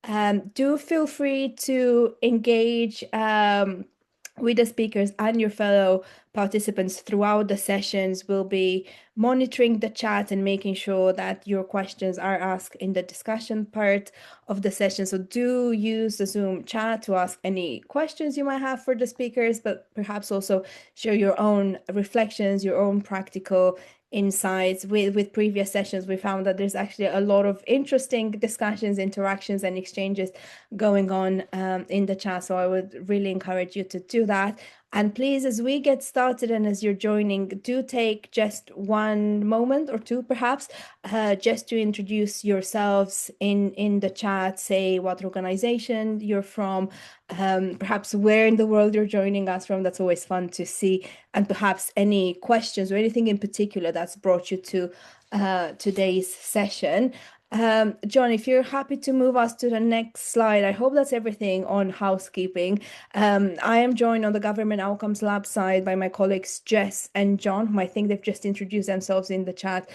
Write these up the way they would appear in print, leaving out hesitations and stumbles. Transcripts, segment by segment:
Do feel free to engage with the speakers and your fellow participants throughout the sessions. We'll be monitoring the chat and making sure that your questions are asked in the discussion part of the session. So do use the Zoom chat to ask any questions you might have for the speakers, but perhaps also share your own reflections, your own practical insights. With previous sessions, we found that there's actually a lot of interesting discussions, interactions, and exchanges going on in the chat. So I would really encourage you to do that. And please, as we get started and as you're joining, do take just one moment or two, perhaps, just to introduce yourselves in the chat. Say what organization you're from, perhaps where in the world you're joining us from. That's always fun to see. And perhaps any questions or anything in particular that's brought you to today's session. John, if you're happy to move us to the next slide, I hope that's everything on housekeeping. I am joined on the Government Outcomes Lab side by my colleagues Jess and John, whom I think they've just introduced themselves in the chat.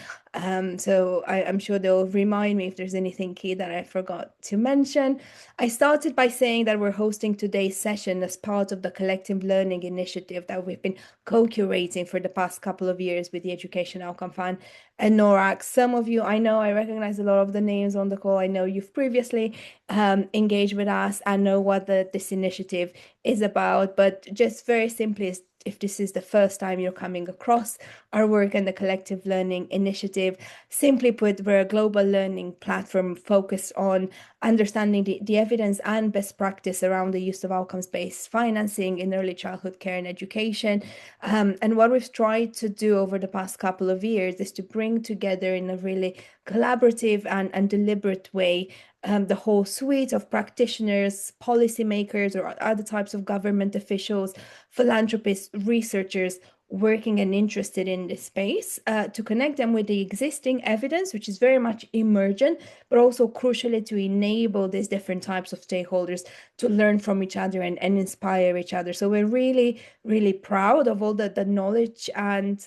So I'm sure they'll remind me if there's anything key that I forgot to mention. I started by saying that we're hosting today's session as part of the collective learning initiative that we've been co-curating for the past couple of years with the Education Outcome Fund and NORAC. Some of you, I know, I recognize a lot of the names on the call. I know you've previously engaged with us and know what this initiative is about, but just very simply, if this is the first time you're coming across our work and the collective learning initiative, simply put, we're a global learning platform focused on understanding the evidence and best practice around the use of outcomes-based financing in early childhood care and education. And what we've tried to do over the past couple of years is to bring together in a really collaborative and deliberate way the whole suite of practitioners, policymakers, or other types of government officials, philanthropists, researchers working and interested in this space, to connect them with the existing evidence, which is very much emergent, but also crucially to enable these different types of stakeholders to learn from each other and inspire each other. So we're really, really proud of all the knowledge and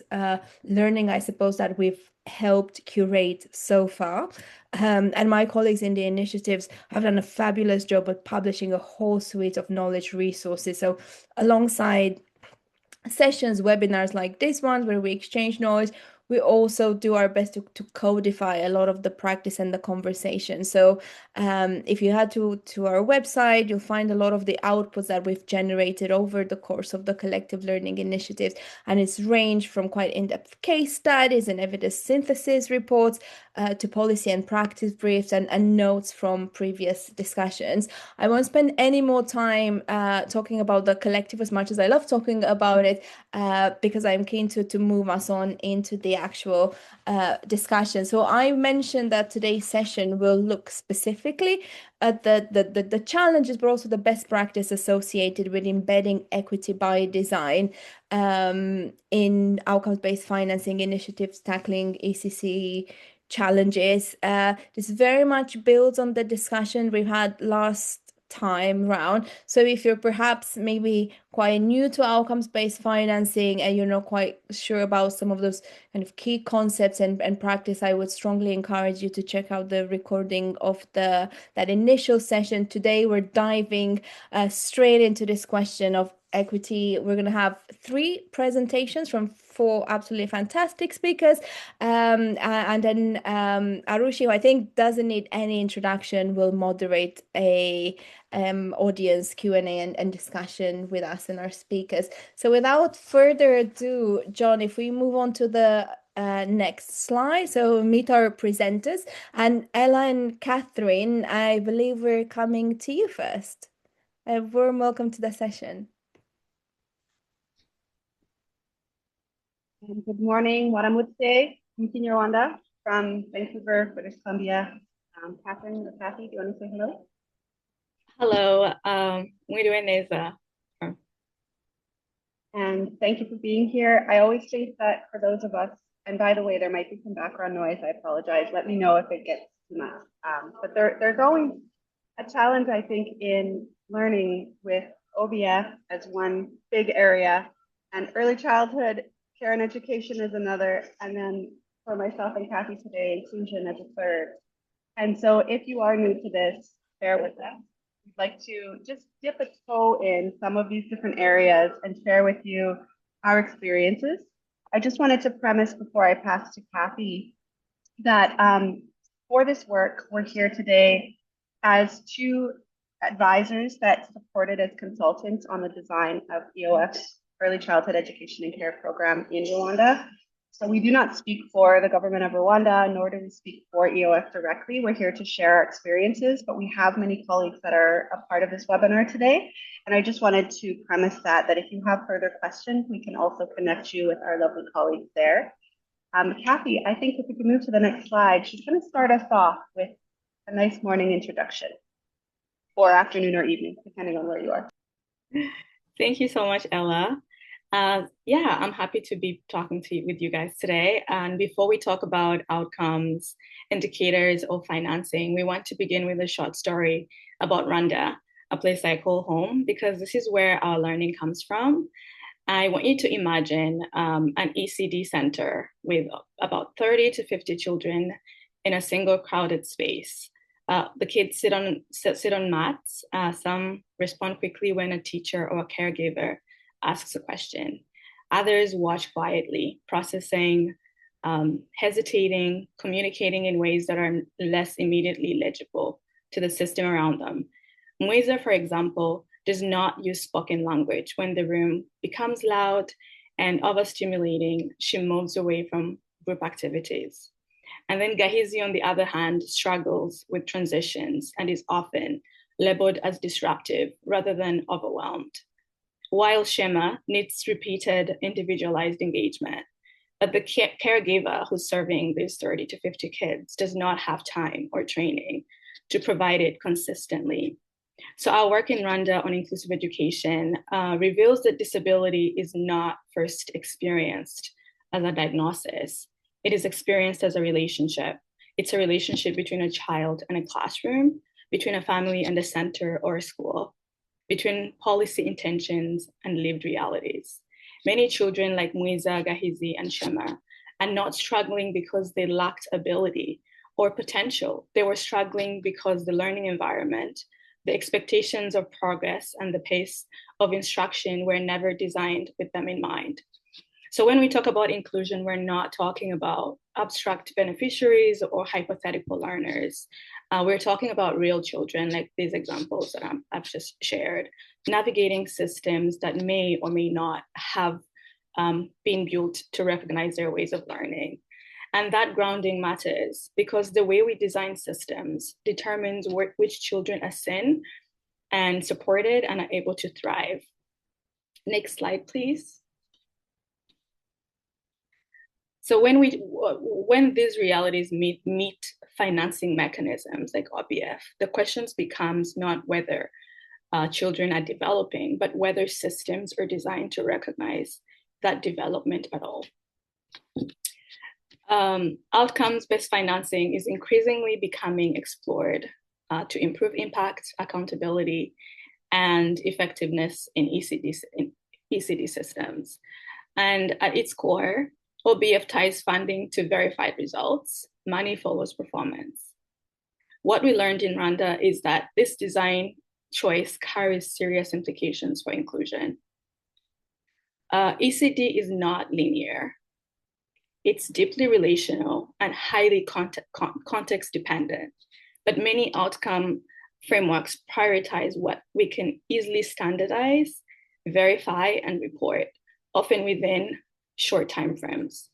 learning, I suppose, that we've helped curate so far. And my colleagues in the initiatives have done a fabulous job at publishing a whole suite of knowledge resources. So alongside sessions, webinars like this one, where we exchange knowledge, we also do our best to codify a lot of the practice and the conversation. So if you head to our website, you'll find a lot of the outputs that we've generated over the course of the collective learning initiatives. And it's ranged from quite in-depth case studies and evidence synthesis reports to policy and practice briefs and notes from previous discussions. I won't spend any more time talking about the collective as much as I love talking about it, because I'm keen to move us on into the actual discussion. So I mentioned that today's session will look specifically at the challenges, but also the best practice associated with embedding equity by design in outcomes-based financing initiatives tackling ECCE challenges. This very much builds on the discussion we had last time round. So if you're perhaps maybe quite new to outcomes-based financing and you're not quite sure about some of those kind of key concepts and practice, I would strongly encourage you to check out the recording of that initial session. Today we're diving straight into this question of equity. We're going to have 3 presentations from 4 absolutely fantastic speakers, and then Arushi, who I think doesn't need any introduction, will moderate a audience Q&A and discussion with us and our speakers. So without further ado, John, if we move on to the next slide. So meet our presenters, and Ella and Catherine, I believe we're coming to you first. A warm welcome to the session. Good morning, Waramutse, Mkinyo Rwanda from Vancouver, British Columbia. Catherine or Kathy, do you want to say hello? Hello, muito neza. And thank you for being here. I always say that for those of us, and by the way, there might be some background noise, I apologize. Let me know if it gets too much. But there's always a challenge, I think, in learning with OBF as one big area, and early childhood care and education is another, and then for myself and Kathy today, inclusion as a third. And so if you are new to this, bear with us. We'd like to just dip a toe in some of these different areas and share with you our experiences. I just wanted to premise before I pass to Kathy that for this work, we're here today as two advisors that supported as consultants on the design of EOF's Early Childhood Education and Care Program in Rwanda. So we do not speak for the government of Rwanda, nor do we speak for EOF directly. We're here to share our experiences, but we have many colleagues that are a part of this webinar today. And I just wanted to premise that if you have further questions, we can also connect you with our lovely colleagues there. Kathy, I think if we can move to the next slide, she's going to start us off with a nice morning introduction, or afternoon or evening, depending on where you are. Thank you so much, Ella. Yeah, I'm happy to be talking with you guys today. And before we talk about outcomes, indicators, or financing, we want to begin with a short story about Rwanda, a place I call home, because this is where our learning comes from. I want you to imagine an ECD center with about 30 to 50 children in a single crowded space. The kids sit on mats. Some respond quickly when a teacher or a caregiver asks a question. Others watch quietly, processing, hesitating, communicating in ways that are less immediately legible to the system around them. Mweza, for example, does not use spoken language. When the room becomes loud and overstimulating, she moves away from group activities. And then Gahizi, on the other hand, struggles with transitions and is often labeled as disruptive rather than overwhelmed. While Shema needs repeated individualized engagement, but the caregiver who's serving these 30 to 50 kids does not have time or training to provide it consistently. So our work in Rwanda on inclusive education reveals that disability is not first experienced as a diagnosis. It is experienced as a relationship. It's a relationship between a child and a classroom, between a family and a center or a school, between policy intentions and lived realities. Many children like Muiza, Gahizi, and Shema are not struggling because they lacked ability or potential. They were struggling because the learning environment, the expectations of progress, and the pace of instruction were never designed with them in mind. So when we talk about inclusion, we're not talking about abstract beneficiaries or hypothetical learners. We're talking about real children, like these examples that I've just shared, navigating systems that may or may not have been built to recognize their ways of learning. And that grounding matters because the way we design systems determines which children are seen and supported and are able to thrive. Next slide, please. So when these realities meet financing mechanisms like OBF, the questions becomes not whether children are developing, but whether systems are designed to recognize that development at all. Outcomes-based financing is increasingly becoming explored to improve impact, accountability, and effectiveness in ECD systems. And at its core, OBF ties funding to verified results. Money follows performance. What we learned in Rwanda is that this design choice carries serious implications for inclusion. ECD is not linear. It's deeply relational and highly context dependent, but many outcome frameworks prioritize what we can easily standardize, verify, and report, often within short time frames.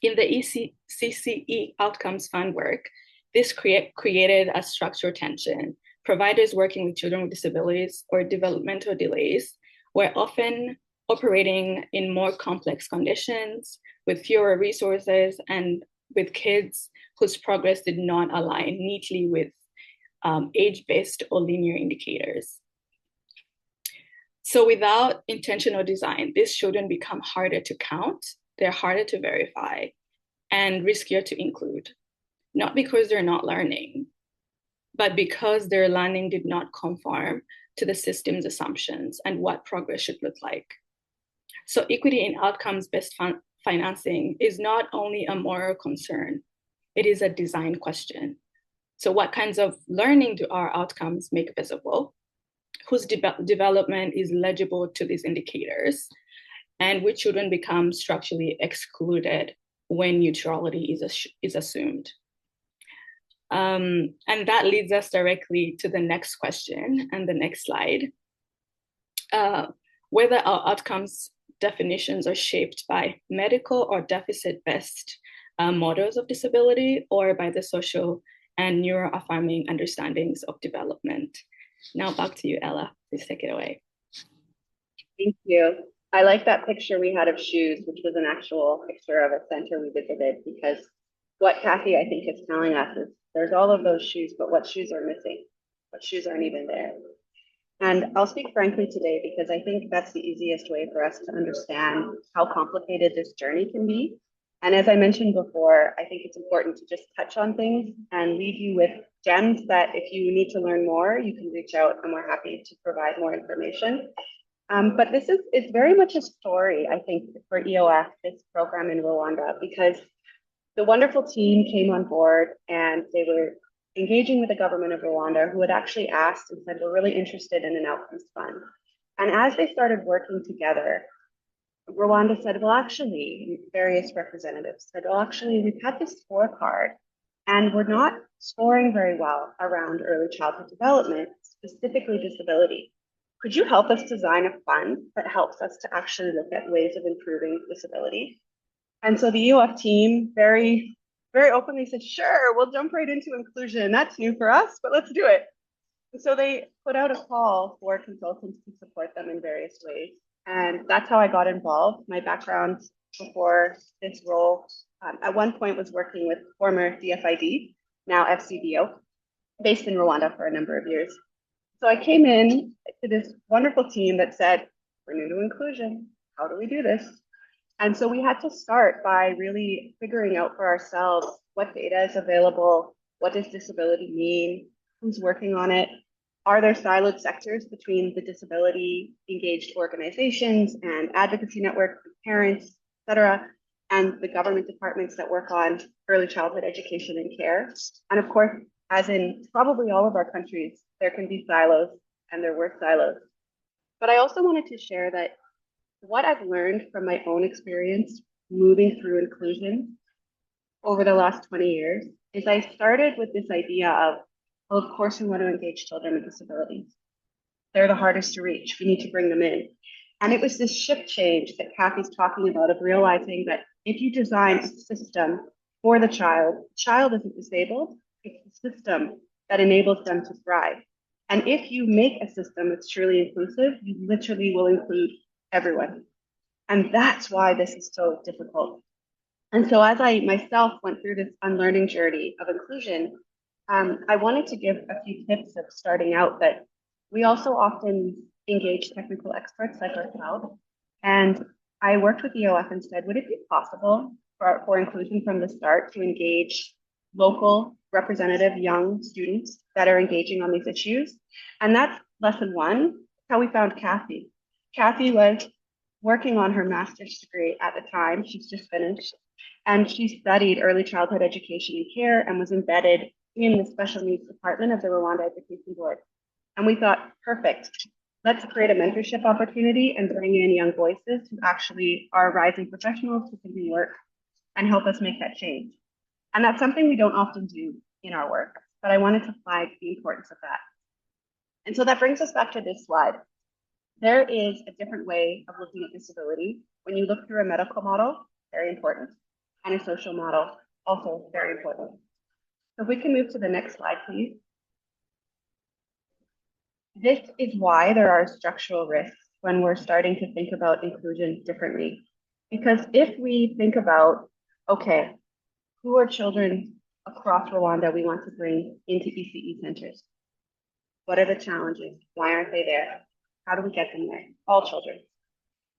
In the ECCE Outcomes Fund work, this created a structural tension. Providers working with children with disabilities or developmental delays were often operating in more complex conditions, with fewer resources, and with kids whose progress did not align neatly with age-based or linear indicators. So without intentional design, these children become harder to count, they're harder to verify, and riskier to include. Not because they're not learning, but because their learning did not conform to the system's assumptions and what progress should look like. So equity in outcomes-based financing is not only a moral concern, it is a design question. So what kinds of learning do our outcomes make visible? Whose development is legible to these indicators? And which children become structurally excluded when neutrality is assumed? And that leads us directly to the next question and the next slide. Whether our outcomes definitions are shaped by medical or deficit-based models of disability or by the social and neuroaffirming understandings of development. Now back to you, Ella. Please take it away. Thank you. I like that picture we had of shoes, which was an actual picture of a center we visited, because what Kathy, I think, is telling us is there's all of those shoes, but what shoes are missing? What shoes aren't even there? And I'll speak frankly today because I think that's the easiest way for us to understand how complicated this journey can be. And as I mentioned before, I think it's important to just touch on things and leave you with gems that if you need to learn more, you can reach out and we're happy to provide more information. But it's very much a story, I think, for EOF, this program in Rwanda, because the wonderful team came on board and they were engaging with the government of Rwanda, who had actually asked and said, we're really interested in an outcomes fund. And as they started working together, Rwanda said, well, actually, various representatives said, well, actually, we've had this scorecard and we're not scoring very well around early childhood development, specifically disability. Could you help us design a fund that helps us to actually look at ways of improving disability? And so the EOF team very openly said, sure, we'll jump right into inclusion. That's new for us, but let's do it. And so they put out a call for consultants to support them in various ways. And that's how I got involved. My background before this role at one point was working with former DFID, now FCDO, based in Rwanda for a number of years. So I came in to this wonderful team that said, we're new to inclusion. How do we do this? And so we had to start by really figuring out for ourselves what data is available, what does disability mean, who's working on it, are there siloed sectors between the disability engaged organizations and advocacy networks, parents, et cetera, and the government departments that work on early childhood education and care. And of course, as in probably all of our countries, there can be silos and there were silos. But I also wanted to share that what I've learned from my own experience moving through inclusion over the last 20 years is I started with this idea of, well, of course we want to engage children with disabilities. They're the hardest to reach. We need to bring them in. And it was this shift change that Kathy's talking about of realizing that if you design a system for the child isn't disabled, it's the system that enables them to thrive. And if you make a system that's truly inclusive, you literally will include everyone. And that's why this is so difficult. And so as I myself went through this unlearning journey of inclusion, I wanted to give a few tips of starting out that we also often engage technical experts like ourselves. And I worked with EOF and said, would it be possible for inclusion from the start to engage local representative young students that are engaging on these issues? And that's lesson one, how we found Kathy. Kathy was working on her master's degree at the time. She's just finished. And she studied early childhood education and care and was embedded in the special needs department of the Rwanda Education Board. And we thought, perfect, let's create a mentorship opportunity and bring in young voices who actually are rising professionals who can do work and help us make that change. And that's something we don't often do in our work, but I wanted to flag the importance of that. And so that brings us back to this slide. There is a different way of looking at disability. When you look through a medical model, very important, and a social model, also very important. So if we can move to the next slide, please. This is why there are structural risks when we're starting to think about inclusion differently. Because if we think about, okay, who are children across Rwanda we want to bring into ECE centers? What are the challenges? Why aren't they there? How do we get them there? All children.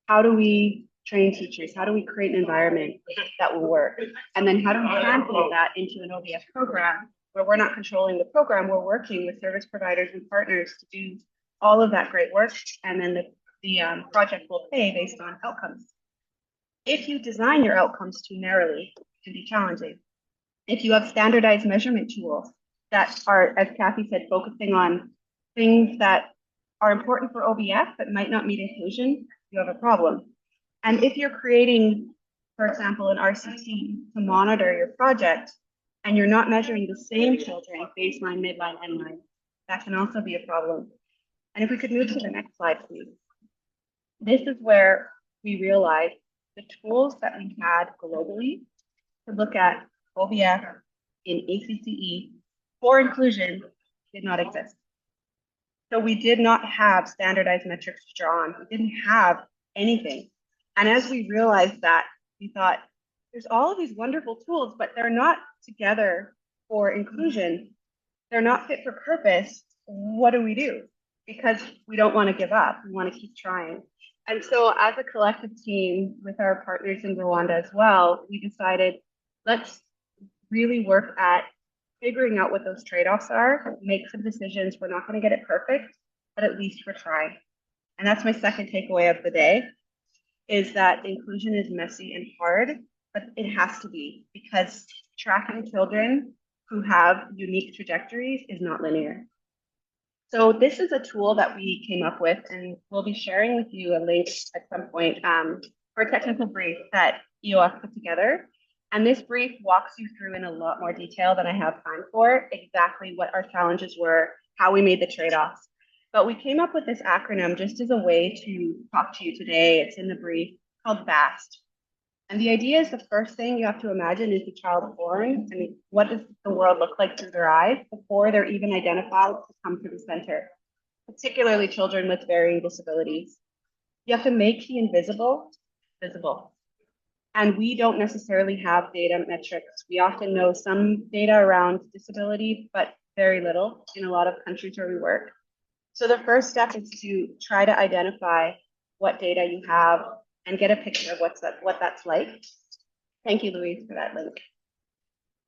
How do we train teachers? How do we create an environment that will work? And then how do we translate that into an OBS program where we're not controlling the program, we're working with service providers and partners to do all of that great work, and then the project will pay based on outcomes. If you design your outcomes too narrowly, it can be challenging. If you have standardized measurement tools that are, as Kathy said, focusing on things that are important for OBF but might not meet inclusion, you have a problem. And if you're creating, for example, an RCT to monitor your project, and you're not measuring the same children, baseline, midline, endline, that can also be a problem. And if we could move to the next slide, please. This is where we realized the tools that we had globally to look at OBF in ECCE for inclusion did not exist. So we did not have standardized metrics to draw on. We didn't have anything. And as we realized that, we thought, there's all of these wonderful tools, but they're not together for inclusion. They're not fit for purpose. What do we do? Because we don't want to give up. We want to keep trying. And so as a collective team with our partners in Rwanda as well, we decided, let's really work at figuring out what those trade-offs are, make some decisions. We're not going to get it perfect, but at least we're trying. And that's my second takeaway of the day, is that inclusion is messy and hard, but it has to be, because tracking children who have unique trajectories is not linear. So this is a tool that we came up with, and we'll be sharing with you a link at some point for a technical brief that EOF put together. And this brief walks you through in a lot more detail than I have time for, exactly what our challenges were, how we made the trade-offs. But we came up with this acronym just as a way to talk to you today. It's in the brief, called BAST. And the idea is, the first thing you have to imagine is the child born. I mean, what does the world look like through their eyes before they're even identified to come to the center, particularly children with varying disabilities. You have to make the invisible visible. And we don't necessarily have data metrics. We often know some data around disability, but very little in a lot of countries where we work. So the first step is to try to identify what data you have and get a picture of what that's like. Thank you, Louise, for that link.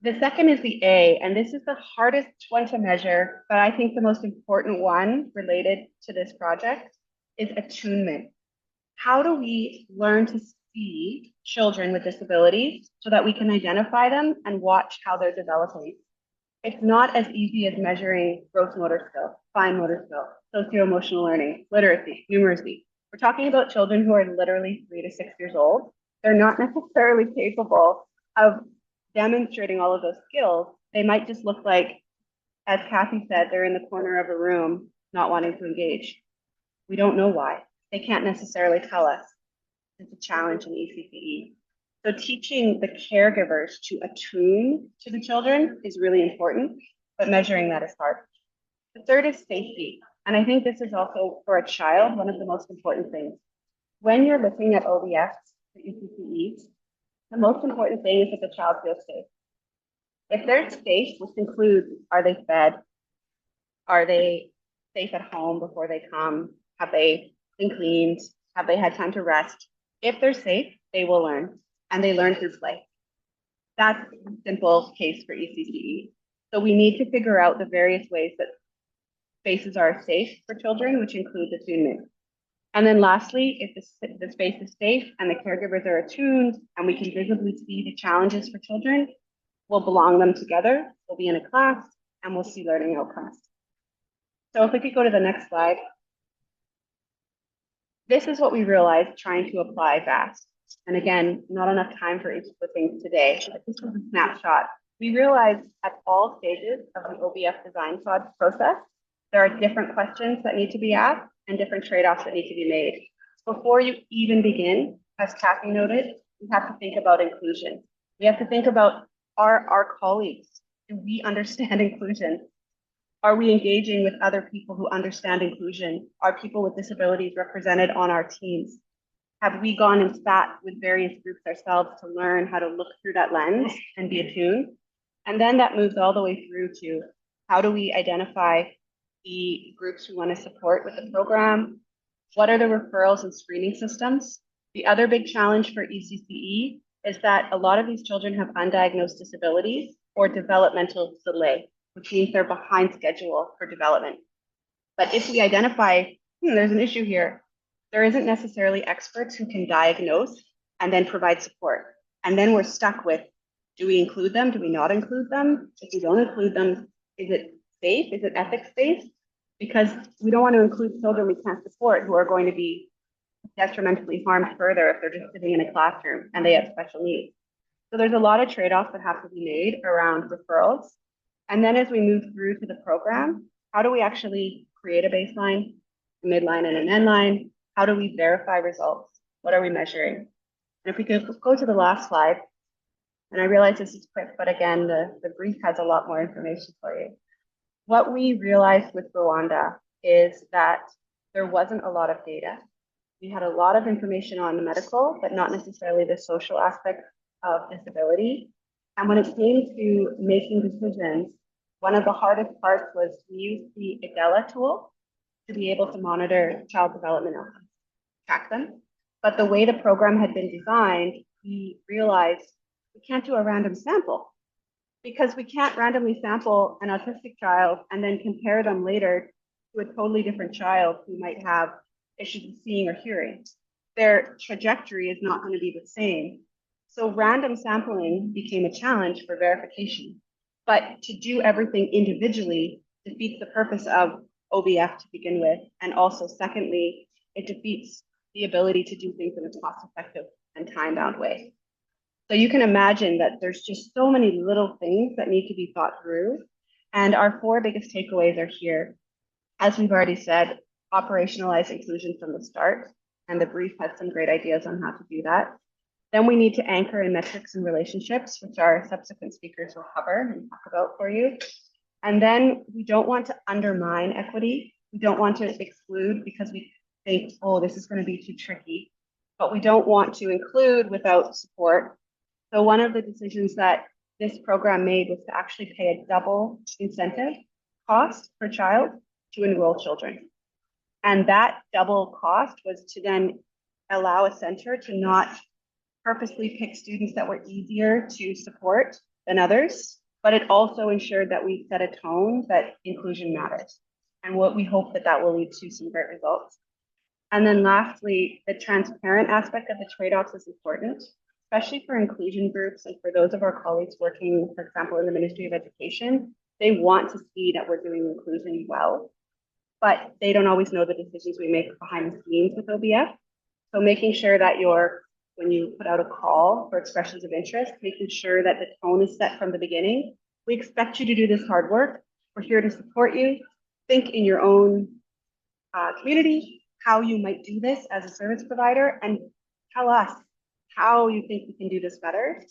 The second is the A, and this is the hardest one to measure, but I think the most important one related to this project is attunement. How do we learn to see children with disabilities so that we can identify them and watch how they're developing? It's not as easy as measuring gross motor skill, fine motor skill, socio-emotional learning, literacy, numeracy. We're talking about children who are literally 3 to 6 years old. They're not necessarily capable of demonstrating all of those skills. They might just look like, as Kathy said, they're in the corner of a room not wanting to engage. We don't know why. They can't necessarily tell us. It's a challenge in ECCE. So teaching the caregivers to attune to the children is really important, but measuring that is hard. The third is safety. And I think this is also, for a child, one of the most important things. When you're looking at OBS for ECCE, the most important thing is that the child feels safe. If they're safe, which includes, are they fed? Are they safe at home before they come? Have they been cleaned? Have they had time to rest? If they're safe, they will learn, and they learn through play. That's a simple case for ECCE. So we need to figure out the various ways that spaces are safe for children, which includes attunement. And then lastly, if the space is safe and the caregivers are attuned and we can visibly see the challenges for children, we'll belong them together, we'll be in a class, and we'll see learning outcomes. So if we could go to the next slide. This is what we realized trying to apply BAST. And again, not enough time for each of the things today, but this was a snapshot. We realized at all stages of the OBF design process, there are different questions that need to be asked and different trade-offs that need to be made. Before you even begin, as Kathy noted, we have to think about inclusion. We have to think about, are our colleagues, do we understand inclusion? Are we engaging with other people who understand inclusion? Are people with disabilities represented on our teams? Have we gone and sat with various groups ourselves to learn how to look through that lens and be attuned? And then that moves all the way through to, how do we identify the groups we want to support with the program? What are the referrals and screening systems? The other big challenge for ECCE is that a lot of these children have undiagnosed disabilities or developmental delay, which means they're behind schedule for development. But if we identify, there's an issue here, there isn't necessarily experts who can diagnose and then provide support. And then we're stuck with, do we include them? Do we not include them? If we don't include them, Is it safe? Is it ethics based? Because we don't want to include children we can't support who are going to be detrimentally harmed further if they're just sitting in a classroom and they have special needs. So there's a lot of trade-offs that have to be made around referrals. And then as we move through to the program, how do we actually create a baseline, a midline, and an end line? How do we verify results? What are we measuring? And if we could go to the last slide, and I realize this is quick, but again, the brief has a lot more information for you. What we realized with Rwanda is that there wasn't a lot of data. We had a lot of information on the medical, but not necessarily the social aspect of disability. And when it came to making decisions, one of the hardest parts was we used the IDELA tool to be able to monitor child development outcomes, track them. But the way the program had been designed, we realized we can't do a random sample because we can't randomly sample an autistic child and then compare them later to a totally different child who might have issues with seeing or hearing. Their trajectory is not going to be the same. So random sampling became a challenge for verification. But to do everything individually defeats the purpose of OBF to begin with. And also, secondly, it defeats the ability to do things in a cost-effective and time-bound way. So you can imagine that there's just so many little things that need to be thought through. And our 4 biggest takeaways are here. As we've already said, operationalize inclusion from the start. And the brief has some great ideas on how to do that. Then we need to anchor in metrics and relationships, which our subsequent speakers will cover and talk about for you. And then we don't want to undermine equity. We don't want to exclude because we think, oh, this is going to be too tricky. But we don't want to include without support. So one of the decisions that this program made was to actually pay a double incentive cost per child to enroll children. And that double cost was to then allow a center to not purposely pick students that were easier to support than others, but it also ensured that we set a tone that inclusion matters. And what we hope that that will lead to some great results. And then lastly, the transparent aspect of the trade-offs is important, especially for inclusion groups and for those of our colleagues working, for example, in the Ministry of Education. They want to see that we're doing inclusion well, but they don't always know the decisions we make behind the scenes with OBF. So making sure that when you put out a call for expressions of interest, making sure that the tone is set from the beginning. We expect you to do this hard work. We're here to support you. Think in your own community, how you might do this as a service provider, and tell us how you think we can do this better.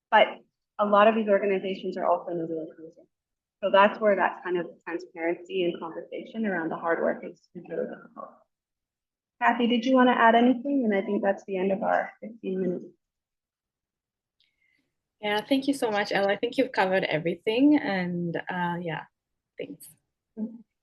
But a lot of these organizations are also new to inclusion. So that's where that kind of transparency and conversation around the hard work is really difficult. Kathy, did you want to add anything? And I think that's the end of our 15 minutes. Yeah, thank you so much, Ella. I think you've covered everything. And yeah, thanks.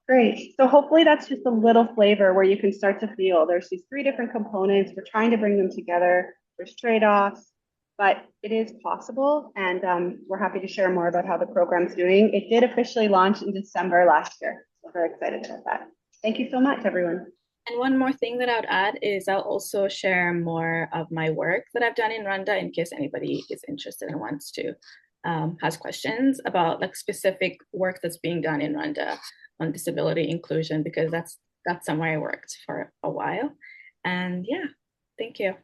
Great. So hopefully that's just a little flavor where you can start to feel there's these 3 different components. We're trying to bring them together. There's trade-offs, but it is possible. And we're happy to share more about how the program's doing. It did officially launch in December last year. So very excited about that. Thank you so much, everyone. And one more thing that I would add is I'll also share more of my work that I've done in Rwanda in case anybody is interested and wants to, has questions about like specific work that's being done in Rwanda on disability inclusion, because that's somewhere I worked for a while. And yeah, thank you.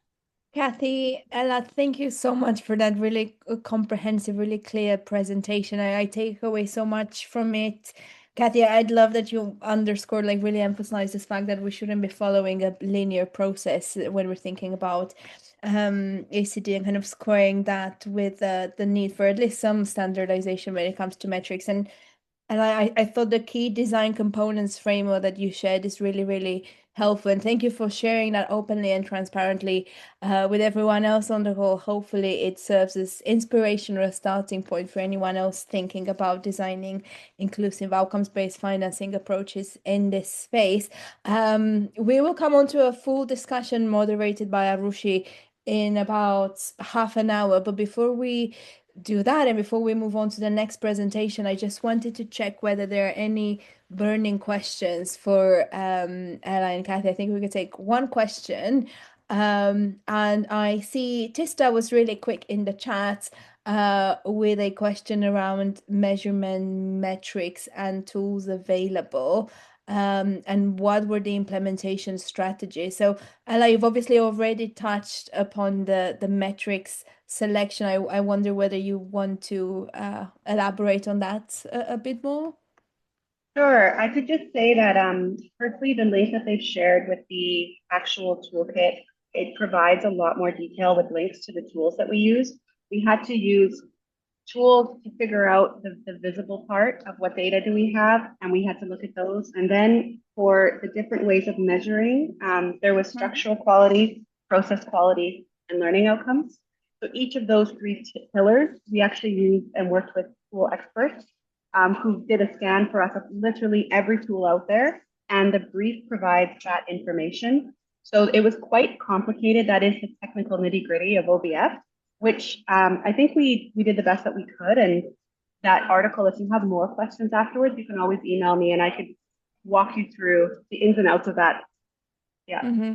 Kathy, Ella, thank you so much for that really comprehensive, really clear presentation. I take away so much from it. Kathy, I'd love that you underscored, like really emphasize this fact that we shouldn't be following a linear process when we're thinking about ACD and kind of squaring that with the need for at least some standardization when it comes to metrics. And I thought the key design components framework that you shared is really, really helpful. And thank you for sharing that openly and transparently with everyone else on the call. Hopefully it serves as inspiration or a starting point for anyone else thinking about designing inclusive outcomes-based financing approaches in this space. We will come on to a full discussion moderated by Arushi in about half an hour. But before we do that and before we move on to the next presentation, I just wanted to check whether there are any burning questions for Ella and Kathy. I think we could take one question. And I see Tista was really quick in the chat with a question around measurement metrics and tools available. And what were the implementation strategies? So, Ella, you've obviously already touched upon the metrics selection. I wonder whether you want to elaborate on that a bit more. Sure. I could just say that firstly, the link that they've shared with the actual toolkit, it provides a lot more detail with links to the tools that we use. We had to use tools to figure out the visible part of what data do we have, and we had to look at those. And then for the different ways of measuring, there was structural quality, process quality, and learning outcomes. So each of those three pillars, we actually used and worked with tool experts who did a scan for us of literally every tool out there, and the brief provides that information. So it was quite complicated. That is the technical nitty gritty of OBF, which I think we did the best that we could. And that article, if you have more questions afterwards, you can always email me and I could walk you through the ins and outs of that. Yeah. Mm-hmm.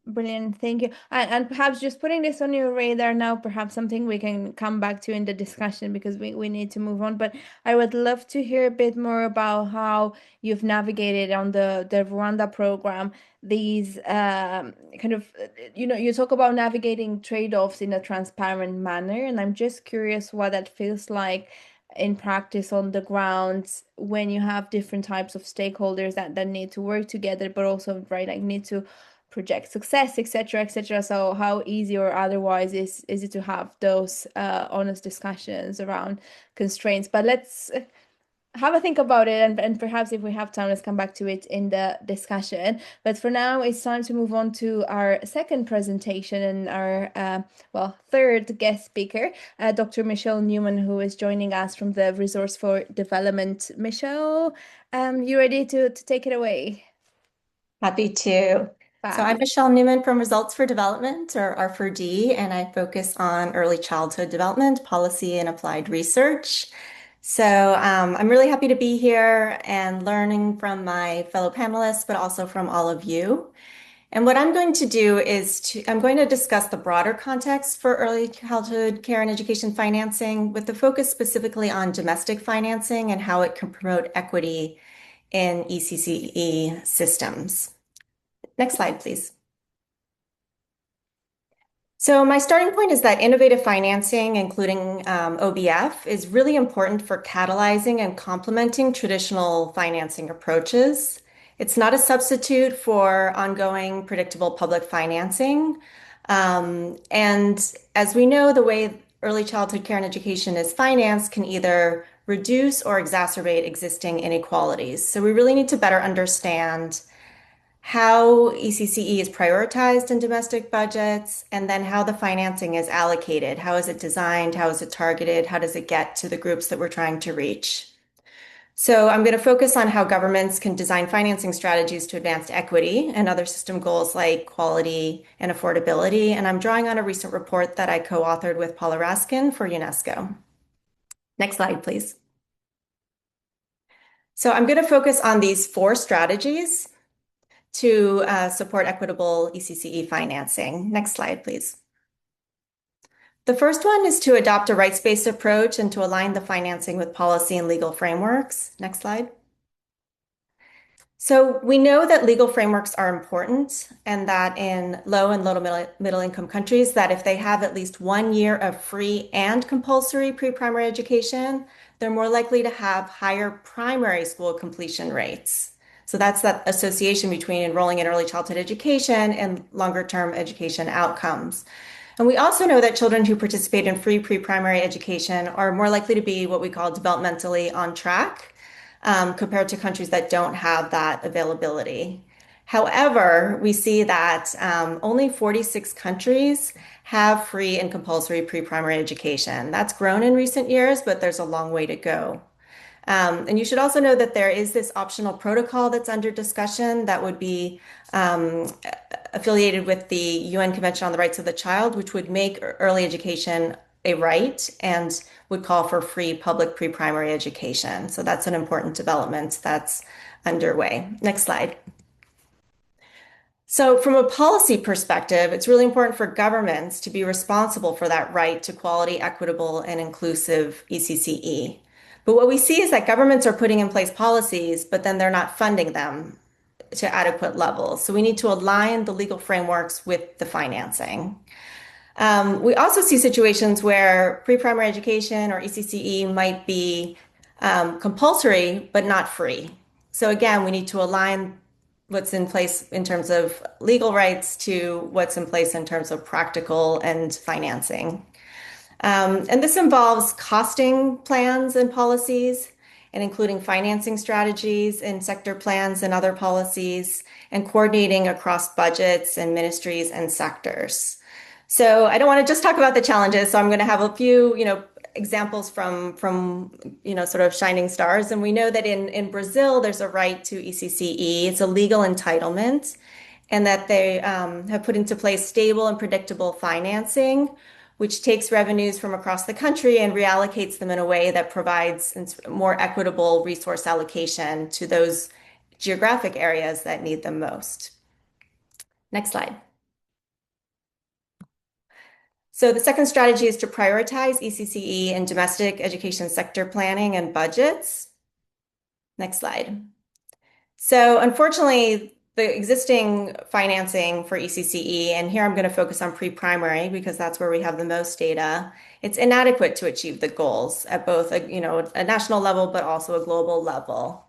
Brilliant, thank you. And perhaps just putting this on your radar now, perhaps something we can come back to in the discussion because we need to move on. But I would love to hear a bit more about how you've navigated on the Rwanda program these kind of, you talk about navigating trade-offs in a transparent manner, and I'm just curious what that feels like in practice on the ground when you have different types of stakeholders that need to work together, but also, right, like need to project success, etc., etc. So how easy or otherwise is it to have those honest discussions around constraints? But let's have a think about it, and perhaps if we have time, let's come back to it in the discussion. But for now, it's time to move on to our second presentation and our third guest speaker, Dr. Michelle Newman, who is joining us from the Resource for Development. Michelle, you ready to take it away? Happy to. So I'm Michelle Newman from Results for Development, or R4D, and I focus on early childhood development, policy, and applied research. So I'm really happy to be here and learning from my fellow panelists, but also from all of you. And what I'm going to do is I'm going to discuss the broader context for early childhood care and education financing with the focus specifically on domestic financing and how it can promote equity in ECCE systems. Next slide, please. So my starting point is that innovative financing, including OBF, is really important for catalyzing and complementing traditional financing approaches. It's not a substitute for ongoing predictable public financing. And as we know, the way early childhood care and education is financed can either reduce or exacerbate existing inequalities. So we really need to better understand how ECCE is prioritized in domestic budgets, and then how the financing is allocated. How is it designed? How is it targeted? How does it get to the groups that we're trying to reach? So I'm going to focus on how governments can design financing strategies to advance equity and other system goals like quality and affordability. And I'm drawing on a recent report that I co-authored with Paula Raskin for UNESCO. Next slide, please. So I'm going to focus on these 4 strategies to support equitable ECCE financing. Next slide, please. The first one is to adopt a rights-based approach and to align the financing with policy and legal frameworks. Next slide. So we know that legal frameworks are important, and that in low and low to middle income countries, that if they have at least 1 year of free and compulsory pre-primary education, they're more likely to have higher primary school completion rates. So that's that association between enrolling in early childhood education and longer-term education outcomes. And we also know that children who participate in free pre-primary education are more likely to be what we call developmentally on track compared to countries that don't have that availability. However, we see that only 46 countries have free and compulsory pre-primary education. That's grown in recent years, but there's a long way to go. And you should also know that there is this optional protocol that's under discussion that would be affiliated with the UN Convention on the Rights of the Child, which would make early education a right and would call for free public pre-primary education. So that's an important development that's underway. Next slide. So from a policy perspective, it's really important for governments to be responsible for that right to quality, equitable, and inclusive ECCE. But what we see is that governments are putting in place policies, but then they're not funding them to adequate levels. So we need to align the legal frameworks with the financing. We also see situations where pre-primary education or ECCE might be compulsory, but not free. So again, we need to align what's in place in terms of legal rights to what's in place in terms of practical and financing. And this involves costing plans and policies, and including financing strategies in sector plans and other policies, and coordinating across budgets and ministries and sectors. So I don't want to just talk about the challenges, so I'm going to have a few, examples from sort of shining stars. And we know that in Brazil, there's a right to ECCE. It's a legal entitlement, and that they have put into place stable and predictable financing, which takes revenues from across the country and reallocates them in a way that provides more equitable resource allocation to those geographic areas that need them most. Next slide. So the second strategy is to prioritize ECCE in domestic education sector planning and budgets. Next slide. So unfortunately, the existing financing for ECCE, and here I'm going to focus on pre-primary because that's where we have the most data, it's inadequate to achieve the goals at both a national level, but also a global level.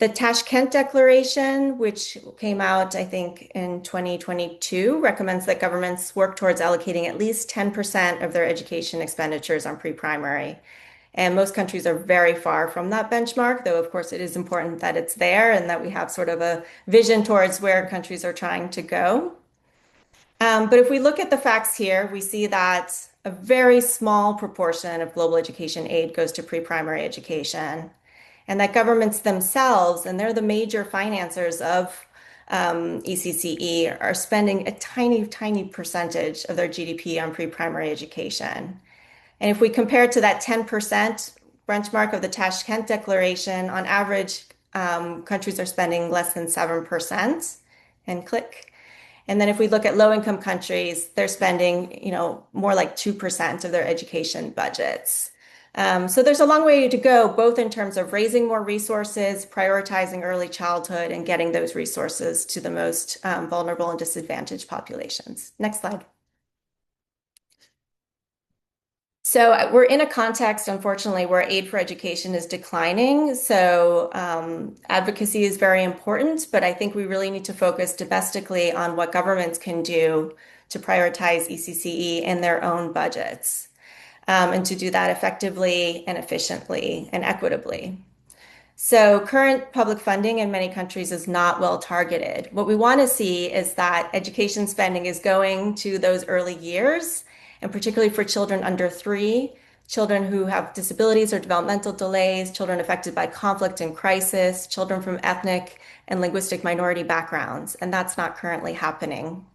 The Tashkent Declaration, which came out, I think, in 2022, recommends that governments work towards allocating at least 10% of their education expenditures on pre-primary. And most countries are very far from that benchmark, though, of course, it is important that it's there and that we have sort of a vision towards where countries are trying to go. But if we look at the facts here, we see that a very small proportion of global education aid goes to pre-primary education, and that governments themselves, and they're the major financiers of ECCE, are spending a tiny, tiny percentage of their GDP on pre-primary education. And if we compare it to that 10% benchmark of the Tashkent Declaration, on average, countries are spending less than 7%, and click. And then if we look at low-income countries, they're spending, more like 2% of their education budgets. So there's a long way to go, both in terms of raising more resources, prioritizing early childhood, and getting those resources to the most vulnerable and disadvantaged populations. Next slide. So we're in a context, unfortunately, where aid for education is declining. So advocacy is very important, but I think we really need to focus domestically on what governments can do to prioritize ECCE in their own budgets, and to do that effectively and efficiently and equitably. So current public funding in many countries is not well targeted. What we want to see is that education spending is going to those early years, and particularly for children under 3, children who have disabilities or developmental delays, children affected by conflict and crisis, children from ethnic and linguistic minority backgrounds, and that's not currently happening.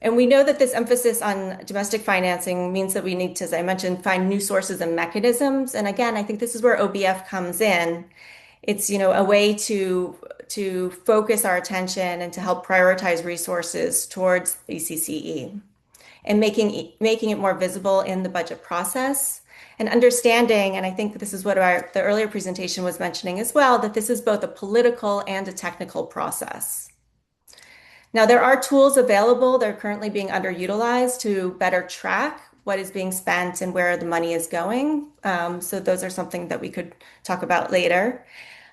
And we know that this emphasis on domestic financing means that we need to, as I mentioned, find new sources and mechanisms. And again, I think this is where OBF comes in. It's, a way to focus our attention and to help prioritize resources towards ECCE, and making it more visible in the budget process, and understanding, and I think this is what the earlier presentation was mentioning as well, that this is both a political and a technical process. Now, there are tools available. They're currently being underutilized to better track what is being spent and where the money is going. So those are something that we could talk about later.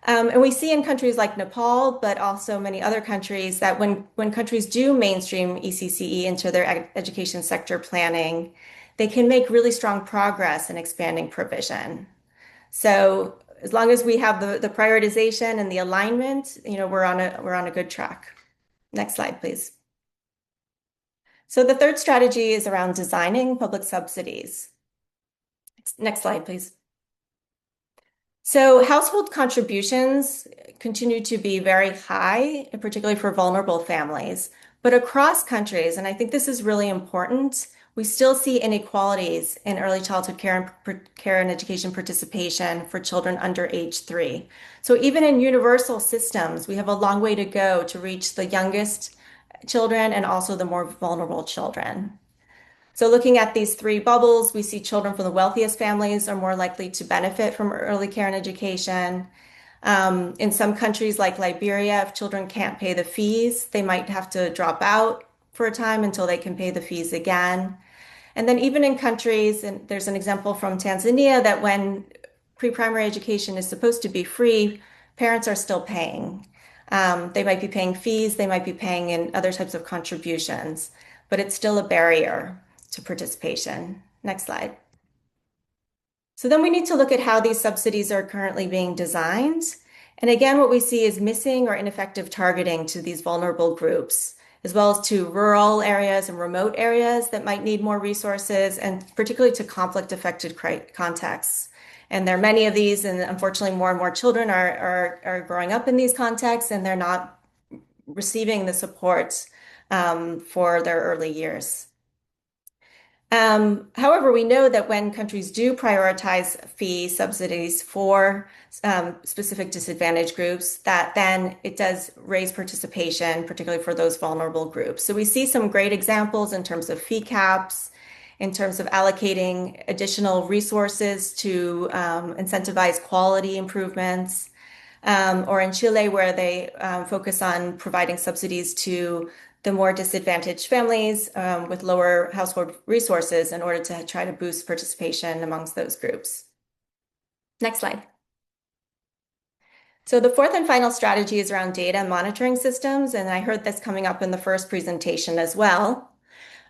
And we see in countries like Nepal, but also many other countries, that when countries do mainstream ECCE into their education sector planning, they can make really strong progress in expanding provision. So as long as we have the prioritization and the alignment, we're on a good track. Next slide, please. So the third strategy is around designing public subsidies. Next slide, please. So household contributions continue to be very high, particularly for vulnerable families, but across countries, and I think this is really important, we still see inequalities in early childhood care and education participation for children under age 3. So even in universal systems, we have a long way to go to reach the youngest children and also the more vulnerable children. So looking at these three bubbles, we see children from the wealthiest families are more likely to benefit from early care and education. In some countries like Liberia, if children can't pay the fees, they might have to drop out for a time until they can pay the fees again. And then even in countries, and there's an example from Tanzania that when pre-primary education is supposed to be free, parents are still paying. They might be paying fees, they might be paying in other types of contributions, but it's still a barrier to participation. Next slide. So then we need to look at how these subsidies are currently being designed. And again, what we see is missing or ineffective targeting to these vulnerable groups, as well as to rural areas and remote areas that might need more resources, and particularly to conflict-affected contexts. And there are many of these, and unfortunately, more and more children are growing up in these contexts, and they're not receiving the support for their early years. However, we know that when countries do prioritize fee subsidies for specific disadvantaged groups, that then it does raise participation, particularly for those vulnerable groups. So we see some great examples in terms of fee caps, in terms of allocating additional resources to incentivize quality improvements, or in Chile, where they focus on providing subsidies to the more disadvantaged families with lower household resources in order to try to boost participation amongst those groups. Next slide. So the fourth and final strategy is around data monitoring systems, and I heard this coming up in the first presentation as well.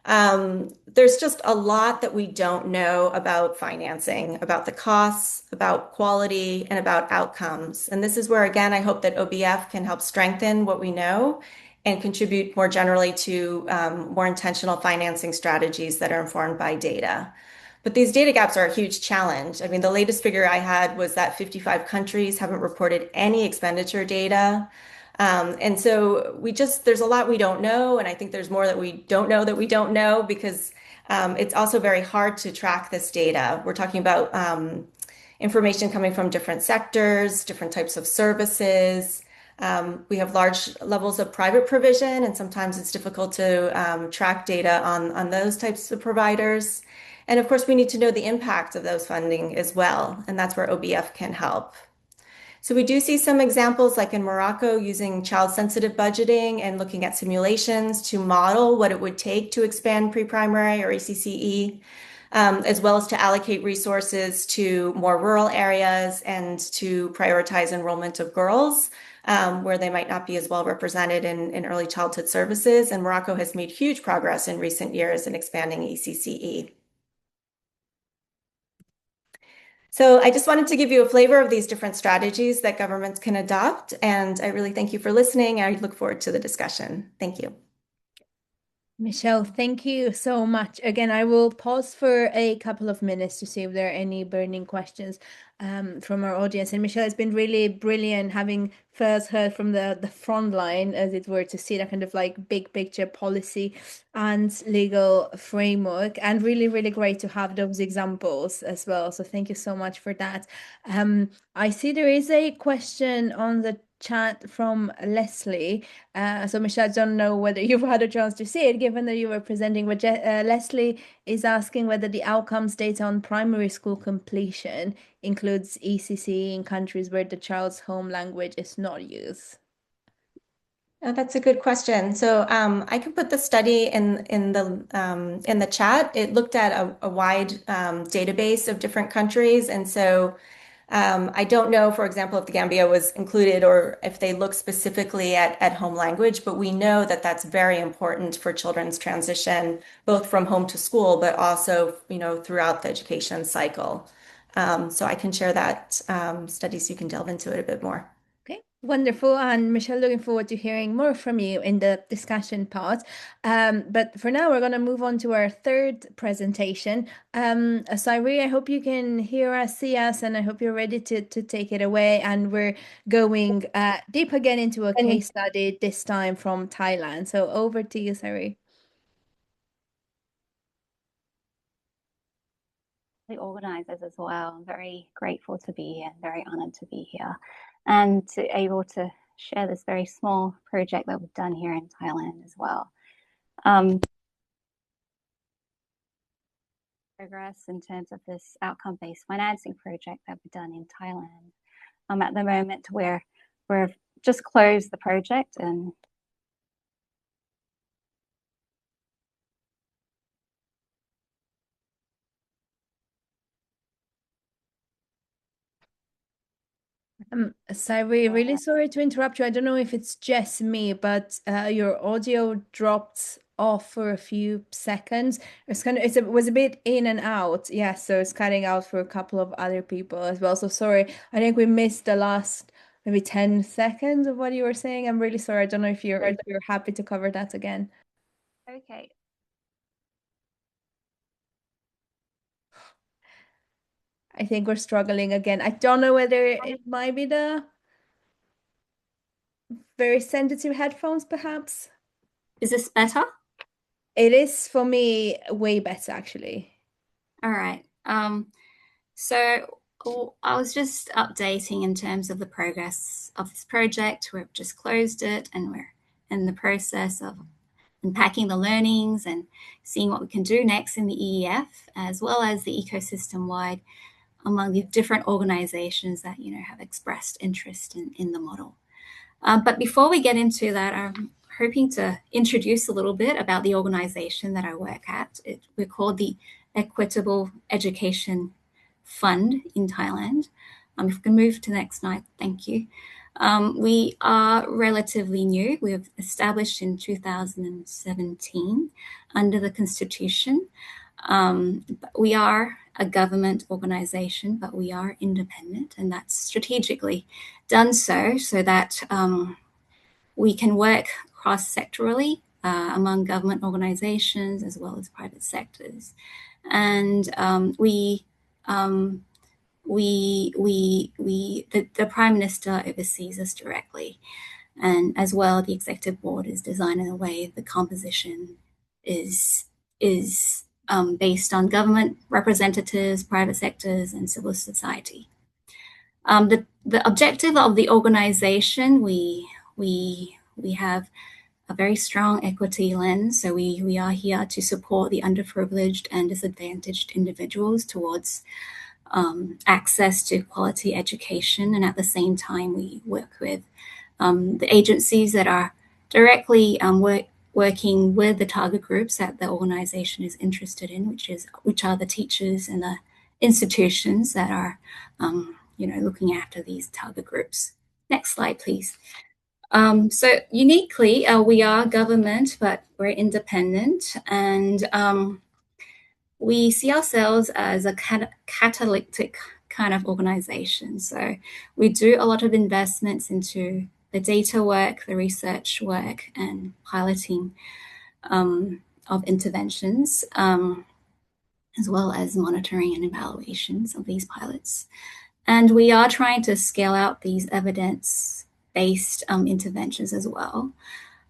There's just a lot that we don't know about financing, about the costs, about quality, and about outcomes. And this is where, again, I hope that OBF can help strengthen what we know and contribute more generally to more intentional financing strategies that are informed by data. But these data gaps are a huge challenge. I mean, the latest figure I had was that 55 countries haven't reported any expenditure data. And so there's a lot we don't know. And I think there's more that we don't know because it's also very hard to track this data. We're talking about information coming from different sectors, different types of services. We have large levels of private provision, and sometimes it's difficult to track data on those types of providers. And of course, we need to know the impact of those funding as well. And that's where OBF can help. So we do see some examples like in Morocco using child-sensitive budgeting and looking at simulations to model what it would take to expand pre-primary or ECCE, as well as to allocate resources to more rural areas and to prioritize enrollment of girls where they might not be as well represented in early childhood services. And Morocco has made huge progress in recent years in expanding ECCE. So I just wanted to give you a flavor of these different strategies that governments can adopt. And I really thank you for listening. I look forward to the discussion. Thank you. Michelle, thank you so much. Again, I will pause for a couple of minutes to see if there are any burning questions from our audience. And Michelle, has been really brilliant having first heard from the front line, as it were, to see that kind of like big picture policy and legal framework, and really, really great to have those examples as well. So thank you so much for that. I see there is a question on the chat from Leslie. So Michelle, I don't know whether you've had a chance to see it, given that you were presenting, but Leslie is asking whether the outcomes data on primary school completion includes ECCE in countries where the child's home language is not used. Oh, that's a good question. So I can put the study in the chat. It looked at a wide database of different countries, and so I don't know, for example, if the Gambia was included or if they look specifically at home language, but we know that that's very important for children's transition, both from home to school, but also, throughout the education cycle. So I can share that study so you can delve into it a bit more. Okay, wonderful. And Michelle, looking forward to hearing more from you in the discussion part. But for now, we're going to move on to our third presentation. Sairi, I hope you can hear us, see us, and I hope you're ready to take it away. And we're going deep again into a case study, this time from Thailand. So over to you, Sairi. the organizers as well. I'm very grateful to be here, very honored to be here, and to able to share this very small project that we've done here in Thailand as well. Progress in terms of this outcome-based financing project that we've done in Thailand. At the moment where we've just closed the project and Sorry, really sorry to interrupt you. I don't know if it's just me, but your audio dropped off for a few seconds. It was a bit in and out. Yeah, so it's cutting out for a couple of other people as well. So sorry. I think we missed the last maybe 10 seconds of what you were saying. I'm really sorry. I don't know if you're happy to cover that again. okay. I think we're struggling again. I don't know whether it might be the very sensitive headphones, perhaps. Is this better? It is for me way better, actually. All right. So I was just updating in terms of the progress of this project. We've just closed it and we're in the process of unpacking the learnings and seeing what we can do next in the EEF, as well as the ecosystem-wide among the different organizations that, have expressed interest in the model. But before we get into that, I'm hoping to introduce a little bit about the organization that I work at. We're called the Equitable Education Fund in Thailand. If we can move to the next slide, thank you. We are relatively new. We have established in 2017 under the Constitution. We are a government organization, but we are independent, and that's strategically done so that we can work cross-sectorally among government organizations as well as private sectors. And the Prime Minister oversees us directly. And as well, the executive board is designed in a way the composition is based on government representatives, private sectors, and civil society. The objective of the organization, we have a very strong equity lens. So we are here to support the underprivileged and disadvantaged individuals towards access to quality education. And at the same time, we work with the agencies that are directly working with the target groups that the organization is interested in, which are the teachers and the institutions that are looking after these target groups. Next slide, please. So uniquely, we are government, but we're independent, and we see ourselves as a catalytic kind of organization. So we do a lot of investments into the data work, the research work, and piloting of interventions, as well as monitoring and evaluations of these pilots. And we are trying to scale out these evidence-based interventions as well.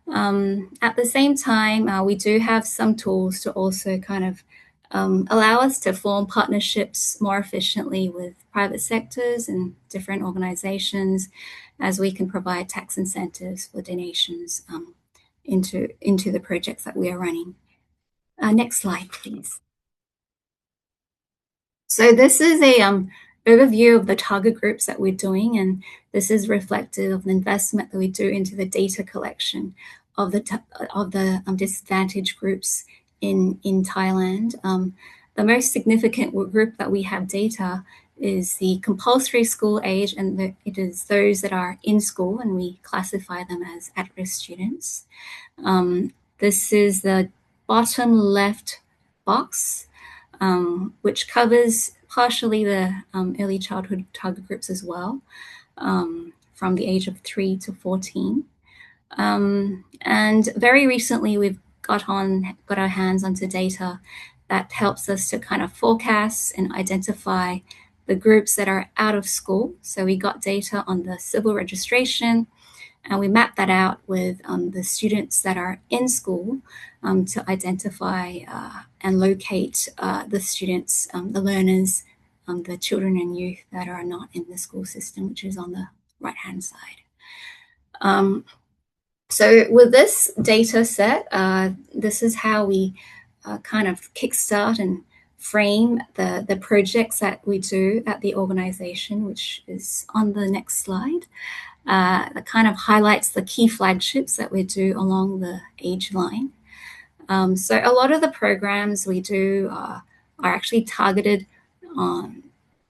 At the same time, we do have some tools to also kind of allow us to form partnerships more efficiently with private sectors and different organizations, as we can provide tax incentives for donations into the projects that we are running. Next slide, please. So this is a overview of the target groups that we're doing, and this is reflective of the investment that we do into the data collection of the disadvantaged groups in Thailand. The most significant group that we have data is the compulsory school age, and it is those that are in school, and we classify them as at-risk students. This is the bottom left box, which covers partially the early childhood target groups as well, from the age of 3 to 14. And very recently, we've got our hands onto data that helps us to kind of forecast and identify the groups that are out of school. So we got data on the civil registration And we map that out with the students that are in school to identify and locate the students, the learners, the children and youth that are not in the school system, which is on the right-hand side. So with this data set, this is how we kind of kickstart and frame the projects that we do at the organization, which is on the next slide. That kind of highlights the key flagships that we do along the age line. So a lot of the programs we do are actually targeted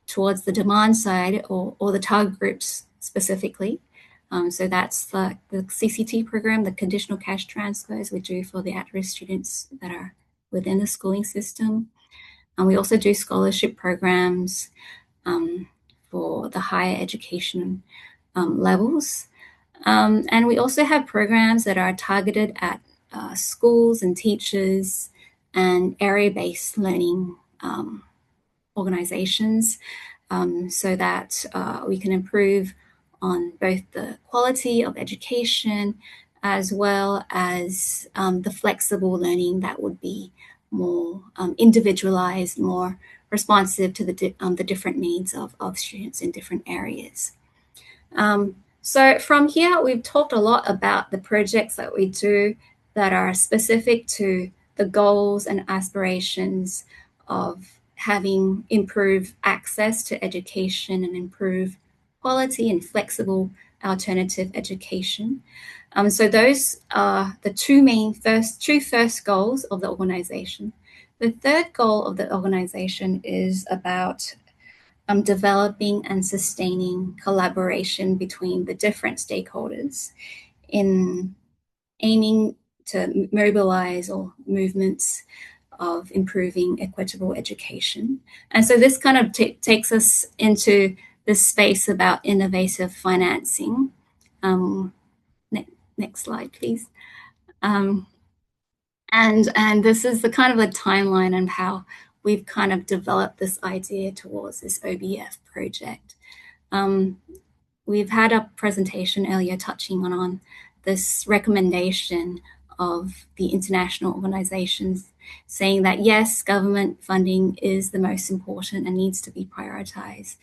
towards the demand side or the target groups specifically. So that's the CCT program, the conditional cash transfers we do for the at-risk students that are within the schooling system. And we also do scholarship programs for the higher education levels. And we also have programs that are targeted at schools and teachers and area-based learning organizations so that we can improve on both the quality of education as well as the flexible learning that would be more individualized, more responsive to the different needs of students in different areas. So from here, we've talked a lot about the projects that we do that are specific to the goals and aspirations of having improved access to education and improve quality and flexible alternative education. So those are the two first goals of the organization. The third goal of the organization is about developing and sustaining collaboration between the different stakeholders in aiming to mobilize or movements of improving equitable education. And so this kind of takes us into this space about innovative financing. Next slide, please. And this is the kind of a timeline on how we've kind of developed this idea towards this OBF project. We've had a presentation earlier touching on this recommendation of the international organizations saying that, yes, government funding is the most important and needs to be prioritized.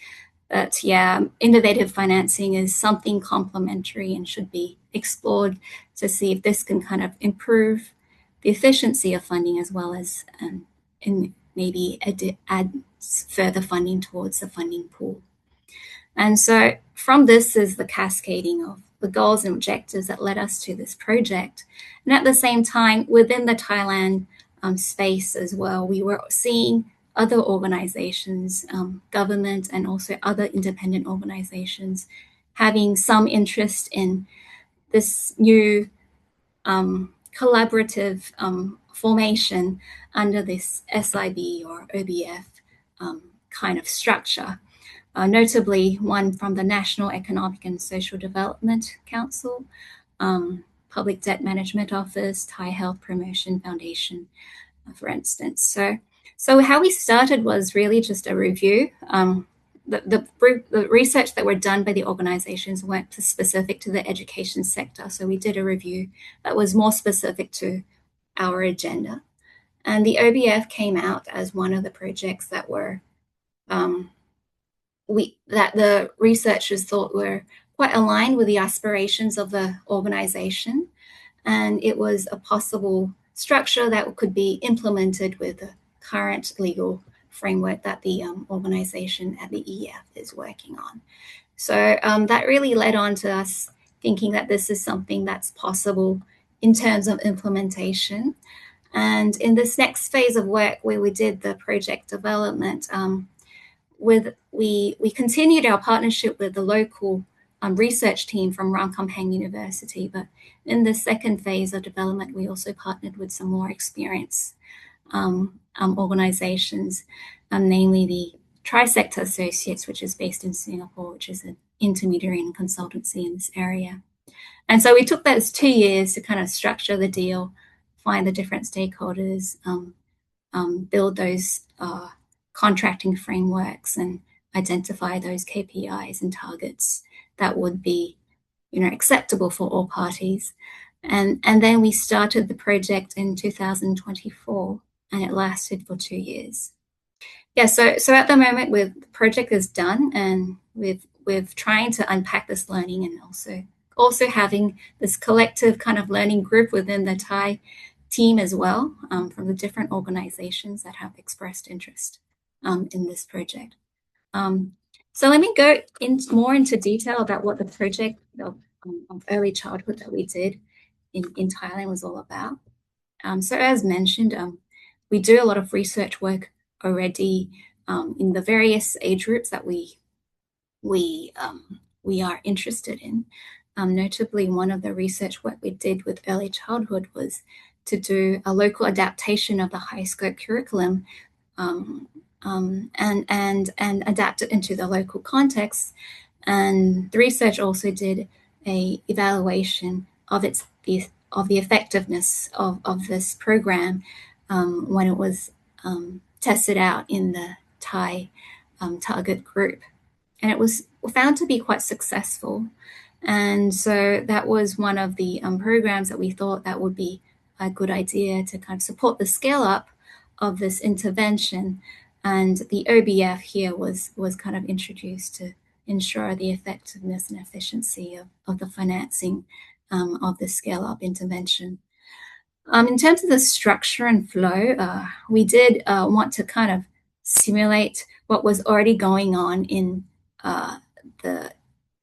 But yeah, innovative financing is something complementary and should be explored to see if this can kind of improve the efficiency of funding as well as and maybe add further funding towards the funding pool. And so from this is the cascading of the goals and objectives that led us to this project. And at the same time, within the Thailand space as well, we were seeing other organizations, government, and also other independent organizations having some interest in this new collaborative formation under this SIB or OBF kind of structure. Notably, one from the National Economic and Social Development Council, Public Debt Management Office, Thai Health Promotion Foundation, for instance. So how we started was really just a review. The research that were done by the organizations weren't specific to the education sector. So we did a review that was more specific to our agenda. And the OBF came out as one of the projects that were that the researchers thought were quite aligned with the aspirations of the organization. And it was a possible structure that could be implemented with the current legal framework that the organization at the EF is working on. So that really led on to us thinking that this is something that's possible in terms of implementation. And in this next phase of work where we did the project development, we continued our partnership with the local research team from Ramkhamhaeng University, but in the second phase of development, we also partnered with some more experienced organizations, namely the Trisector Associates, which is based in Singapore, which is an intermediary and consultancy in this area. And so we took those 2 years to kind of structure the deal, find the different stakeholders, build those contracting frameworks and identify those KPIs and targets that would be acceptable for all parties. And then we started the project in 2024, and it lasted for 2 years. Yeah, so at the moment, the project is done, and we've trying to unpack this learning, and also having this collective kind of learning group within the Thai team as well, from the different organizations that have expressed interest in this project. So let me go more into detail about what the project of early childhood that we did in Thailand was all about. So as mentioned, we do a lot of research work already in the various age groups that we are interested in. Notably, one of the research work we did with early childhood was to do a local adaptation of the high scope curriculum and adapt it into the local context. And the research also did a evaluation of the effectiveness of this program when it was tested out in the Thai target group, and it was found to be quite successful. And so that was one of the programs that we thought that would be a good idea to kind of support the scale up of this intervention. And the OBF here was kind of introduced to ensure the effectiveness and efficiency of the financing of the scale up intervention. In terms of the structure and flow, we did want to kind of simulate what was already going on in the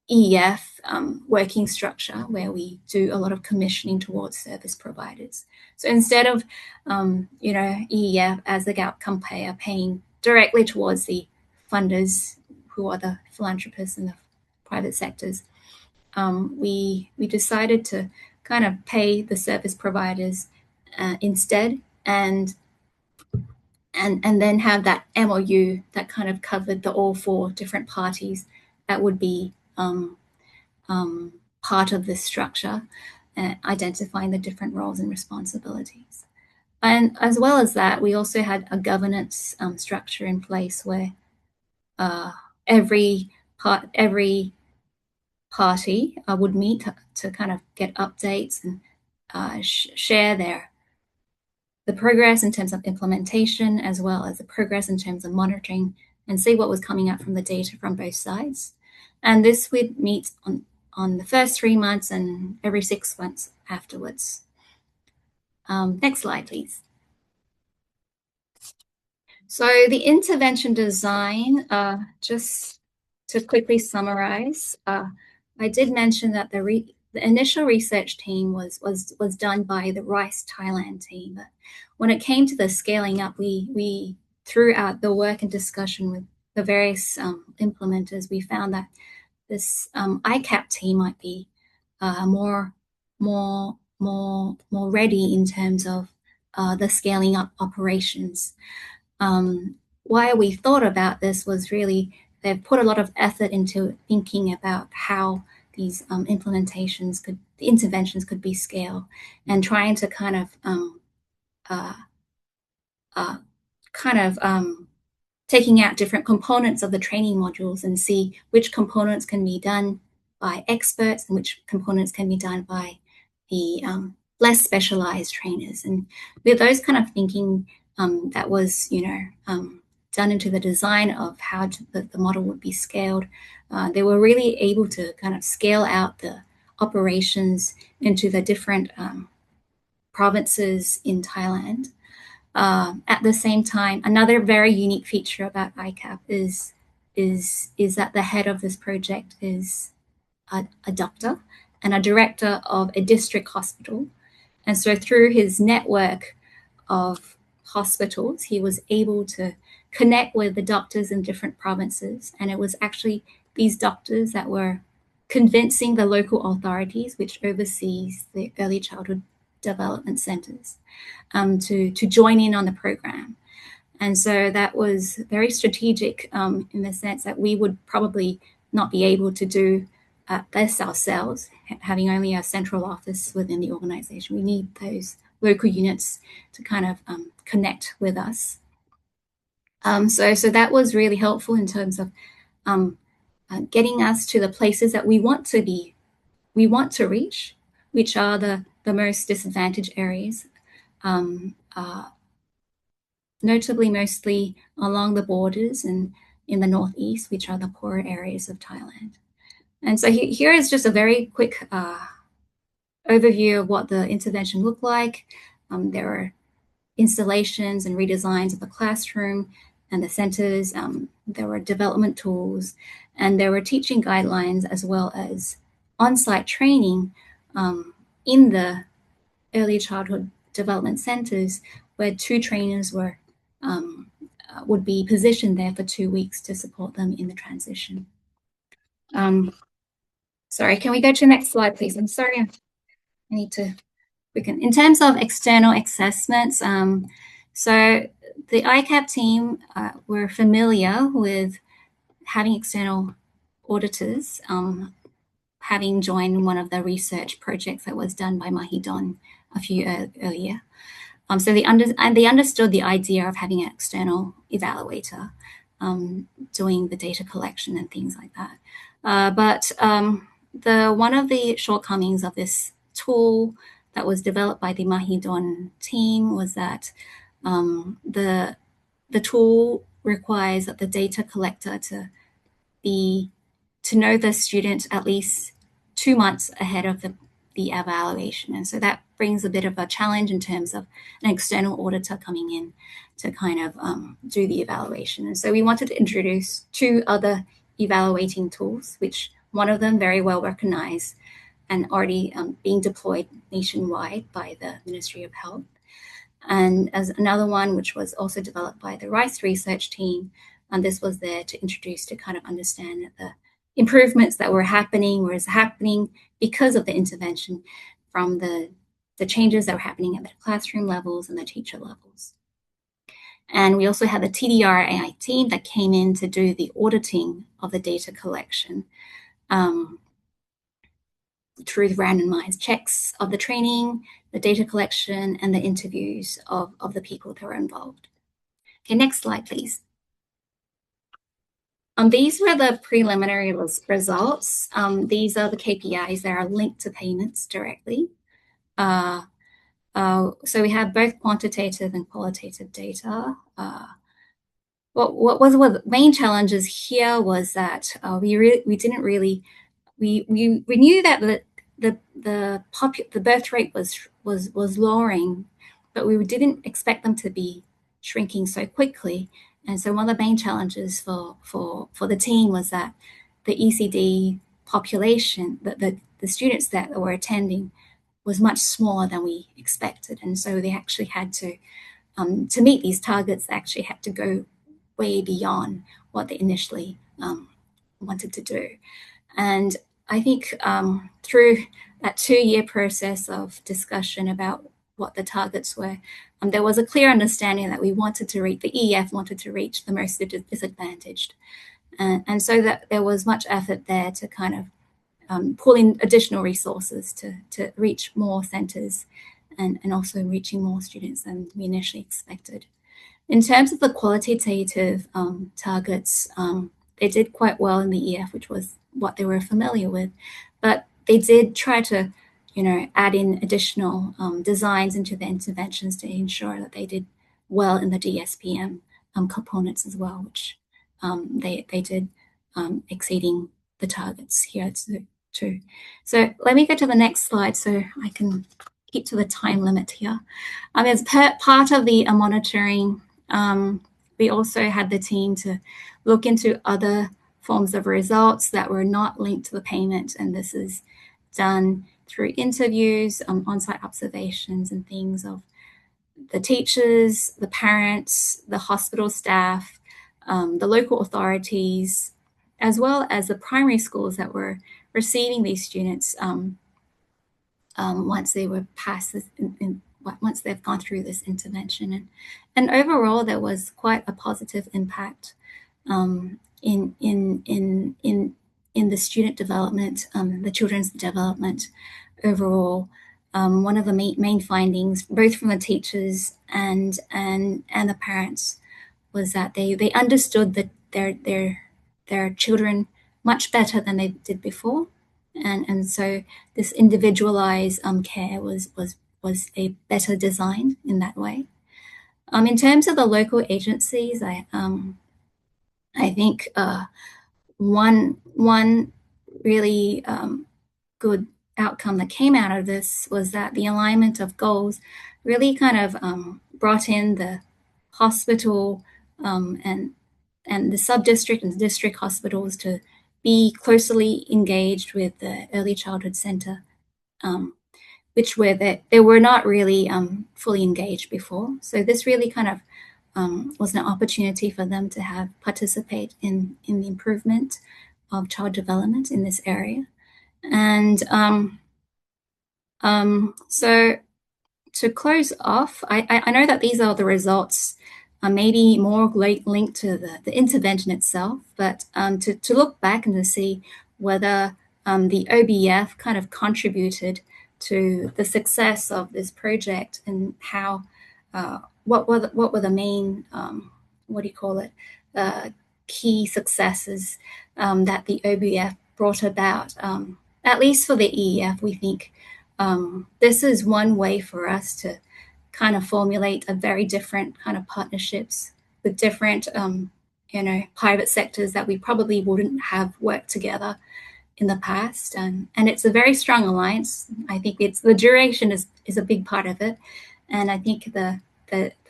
EEF working structure, where we do a lot of commissioning towards service providers. So instead of EEF as the outcome payer paying directly towards the funders, who are the philanthropists in the private sectors, we decided to kind of pay the service providers instead, and then have that MOU that kind of covered all 4 different parties that would be part of this structure, identifying the different roles and responsibilities. And as well as that, we also had a governance structure in place where every party would meet to kind of get updates and share the progress in terms of implementation, as well as the progress in terms of monitoring, and see what was coming out from the data from both sides. And this would meet on the first 3 months and every 6 months afterwards. Next slide, please. So the intervention design, just to quickly summarize, I did mention that the initial research team was done by the RICE Thailand team. But when it came to the scaling up, we throughout the work and discussion with the various implementers, we found that this ICAP team might be more ready in terms of the scaling up operations. Why we thought about this was really they've put a lot of effort into thinking about how these interventions could be scaled, and trying to kind of taking out different components of the training modules and see which components can be done by experts and which components can be done by the less specialized trainers. And with those kind of thinking, that was done into the design of how the model would be scaled. They were really able to kind of scale out the operations into the different provinces in Thailand. At the same time, another very unique feature about ICAP is that the head of this project is a doctor and a director of a district hospital. And so through his network of hospitals, he was able to connect with the doctors in different provinces. And it was actually these doctors that were convincing the local authorities, which oversees the early childhood development centers, to join in on the program. And so that was very strategic in the sense that we would probably not be able to do this ourselves, having only a central office within the organization. We need those local units to kind of connect with us. So that was really helpful in terms of getting us to the places that we want to be we want to reach, which are the most disadvantaged areas, notably mostly along the borders and in the northeast, which are the poorer areas of Thailand. And so here is just a very quick overview of what the intervention looked like. There were installations and redesigns of the classroom and the centers. There were development tools, and there were teaching guidelines as well as on-site training in the early childhood development centers, where 2 trainers would be positioned there for 2 weeks to support them in the transition. Sorry, can we go to the next slide, please? I'm sorry, I need to. In terms of external assessments, so the ICAP team were familiar with having external auditors, having joined one of the research projects that was done by Mahidol a few earlier. So they understood the idea of having an external evaluator doing the data collection and things like that. But one of the shortcomings of this tool that was developed by the Mahidol team was that the tool requires the data collector to know the student at least 2 months ahead of the evaluation. And so that brings a bit of a challenge in terms of an external auditor coming in to kind of do the evaluation. And so we wanted to introduce 2 other evaluating tools, which one of them very well recognized and already being deployed nationwide by the Ministry of Health. And as another one, which was also developed by the Rice research team, and this was there to introduce to kind of understand the improvements that were happening because of the intervention from the changes that were happening at the classroom levels and the teacher levels. And we also had the TDR AI team that came in to do the auditing of the data collection through the randomized checks of the training, the data collection, and the interviews of the people that were involved. Okay, next slide, please. These were the preliminary results. These are the KPIs that are linked to payments directly. So we have both quantitative and qualitative data. What was the main challenges here was that we knew that the birth rate was lowering, but we didn't expect them to be shrinking so quickly. And so one of the main challenges for the team was that the ECD population, the students that were attending, was much smaller than we expected. And so they actually had to meet these targets, they actually had to go way beyond what they initially wanted to do. And I think through that 2-year process of discussion about what the targets were, there was a clear understanding that we wanted to reach, the EF wanted to reach the most disadvantaged. And so that there was much effort there to kind of pull in additional resources to reach more centers and also reaching more students than we initially expected. In terms of the qualitative targets, they did quite well in the EF, which was what they were familiar with, but they did try to, add in additional designs into the interventions to ensure that they did well in the DSPM components as well, which they did exceeding the targets here too. So let me go to the next slide so I can keep to the time limit here. As part of the monitoring, we also had the team to look into other forms of results that were not linked to the payment, and this is done through interviews, on-site observations and things of the teachers, the parents, the hospital staff, the local authorities, as well as the primary schools that were receiving these students once they were past this, once they've gone through this intervention. And overall, there was quite a positive impact in the student development, the children's development overall. One of the main findings, both from the teachers and the parents, was that they understood that their children much better than they did before. And so this individualized care was a better design in that way. In terms of the local agencies, I think one really good outcome that came out of this was that the alignment of goals really kind of brought in the hospital and the sub-district and district hospitals to be closely engaged with the early childhood center, which they were not really fully engaged before. So this really kind of was an opportunity for them to participate in the improvement of child development in this area. And so to close off, I know that these are the results, maybe more linked to the intervention itself, but to look back and to see whether the OBF kind of contributed to the success of this project and how what were the main key successes that the OBF brought about. At least for the EEF, we think this is one way for us to kind of formulate a very different kind of partnerships with different private sectors that we probably wouldn't have worked together in the past, and it's a very strong alliance. I think the duration is a big part of it, and I think the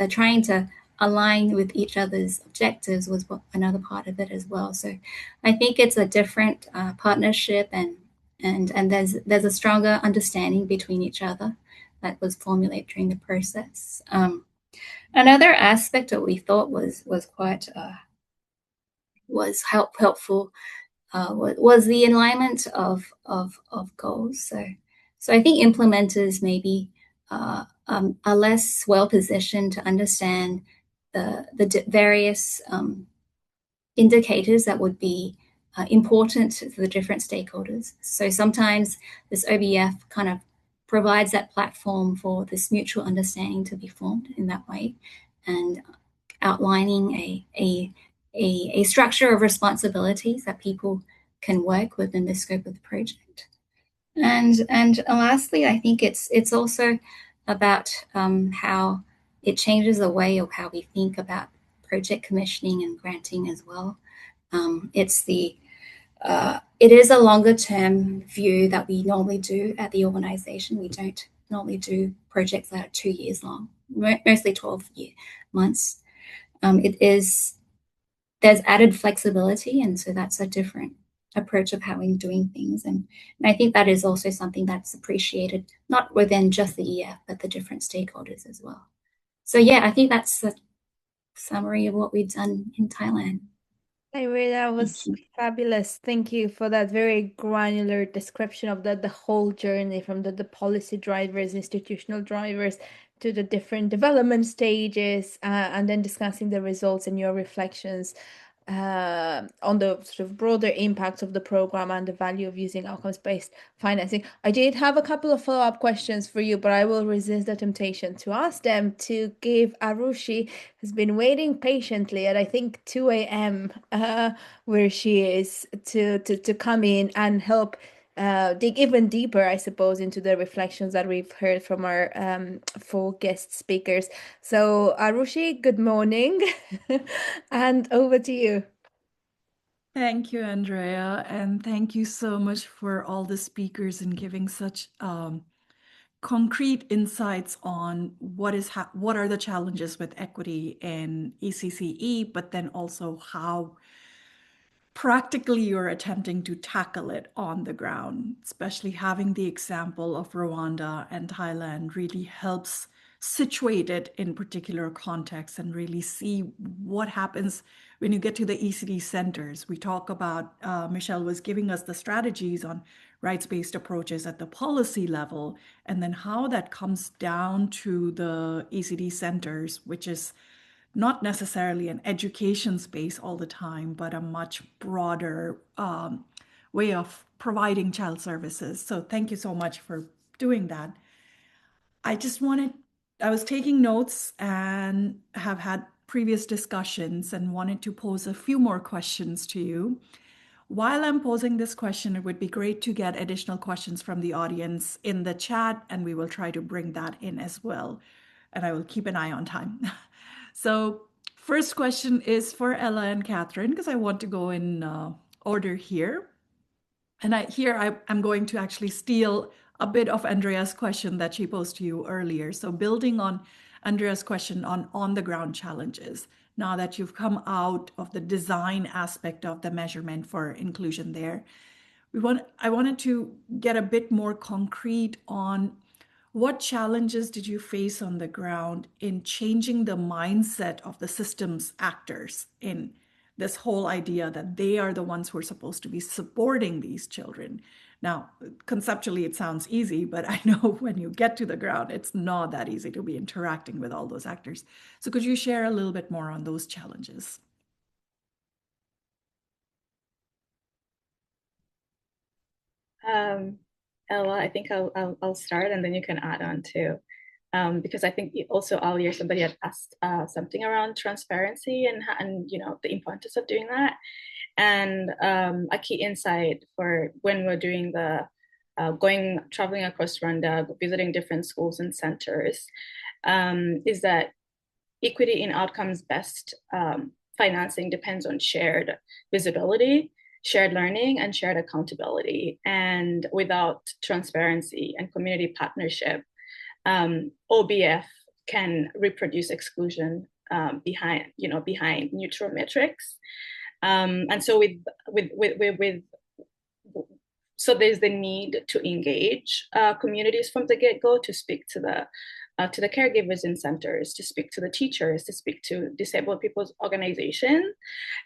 trying to align with each other's objectives was another part of it as well. So I think it's a different partnership, and there's a stronger understanding between each other that was formulated during the process. Another aspect that we thought was quite helpful was the alignment of goals. So I think implementers maybe are less well positioned to understand the various indicators that would be important to the different stakeholders. So sometimes this OBF kind of provides that platform for this mutual understanding to be formed in that way, and outlining a structure of responsibilities that people can work within the scope of the project. And lastly, I think it's also about how it changes the way of how we think about project commissioning and granting as well. It is a longer term view that we normally do at the organization. We don't normally do projects that are 2 years long, mostly 12 months. There's added flexibility, and so that's a different approach of how we're doing things. And I think that is also something that's appreciated, not within just the EF, but the different stakeholders as well. So yeah, I think that's a summary of what we've done in Thailand. That was fabulous. Thank you for that very granular description of the whole journey, from the policy drivers, institutional drivers, to the different development stages, and then discussing the results and your reflections on the sort of broader impacts of the program and the value of using outcomes-based financing. I did have a couple of follow-up questions for you, but I will resist the temptation to ask them to give Arushi, who's been waiting patiently at I think 2 a.m. Where she is, to come in and help dig even deeper, I suppose, into the reflections that we've heard from our 4 guest speakers. So Arushi, good morning, and over to you. Thank you, Andrea, and thank you so much for all the speakers and giving such concrete insights on what are the challenges with equity in ECCE, but then also how practically you're attempting to tackle it on the ground. Especially having the example of Rwanda and Thailand really helps situate it in particular contexts and really see what happens when you get to the ECD centers. We talk about, Michelle was giving us the strategies on rights-based approaches at the policy level, and then how that comes down to the ECD centers, which is not necessarily an education space all the time, but a much broader way of providing child services. So thank you so much for doing that. I was taking notes and have had previous discussions and wanted to pose a few more questions to you. While I'm posing this question, it would be great to get additional questions from the audience in the chat, and we will try to bring that in as well. And I will keep an eye on time. So first question is for Ella and Catherine, because I want to go in order here. And I'm going to actually steal a bit of Andrea's question that she posed to you earlier. So building on Andrea's question on the ground challenges, now that you've come out of the design aspect of the measurement for inclusion there, I wanted to get a bit more concrete on what challenges did you face on the ground in changing the mindset of the systems actors in this whole idea that they are the ones who are supposed to be supporting these children? Now, conceptually, it sounds easy, but I know when you get to the ground, it's not that easy to be interacting with all those actors. So could you share a little bit more on those challenges? Ella, I think I'll start and then you can add on too. Because I think also earlier somebody had asked something around transparency and the importance of doing that. And a key insight for when we're doing the traveling across Rwanda, visiting different schools and centers, is that equity in outcomes best financing depends on shared visibility, shared learning, and shared accountability. And without transparency and community partnership, OBF can reproduce exclusion behind neutral metrics. And so so there's the need to engage communities from the get-go, to speak to the caregivers in centers, to speak to the teachers, to speak to disabled people's organizations.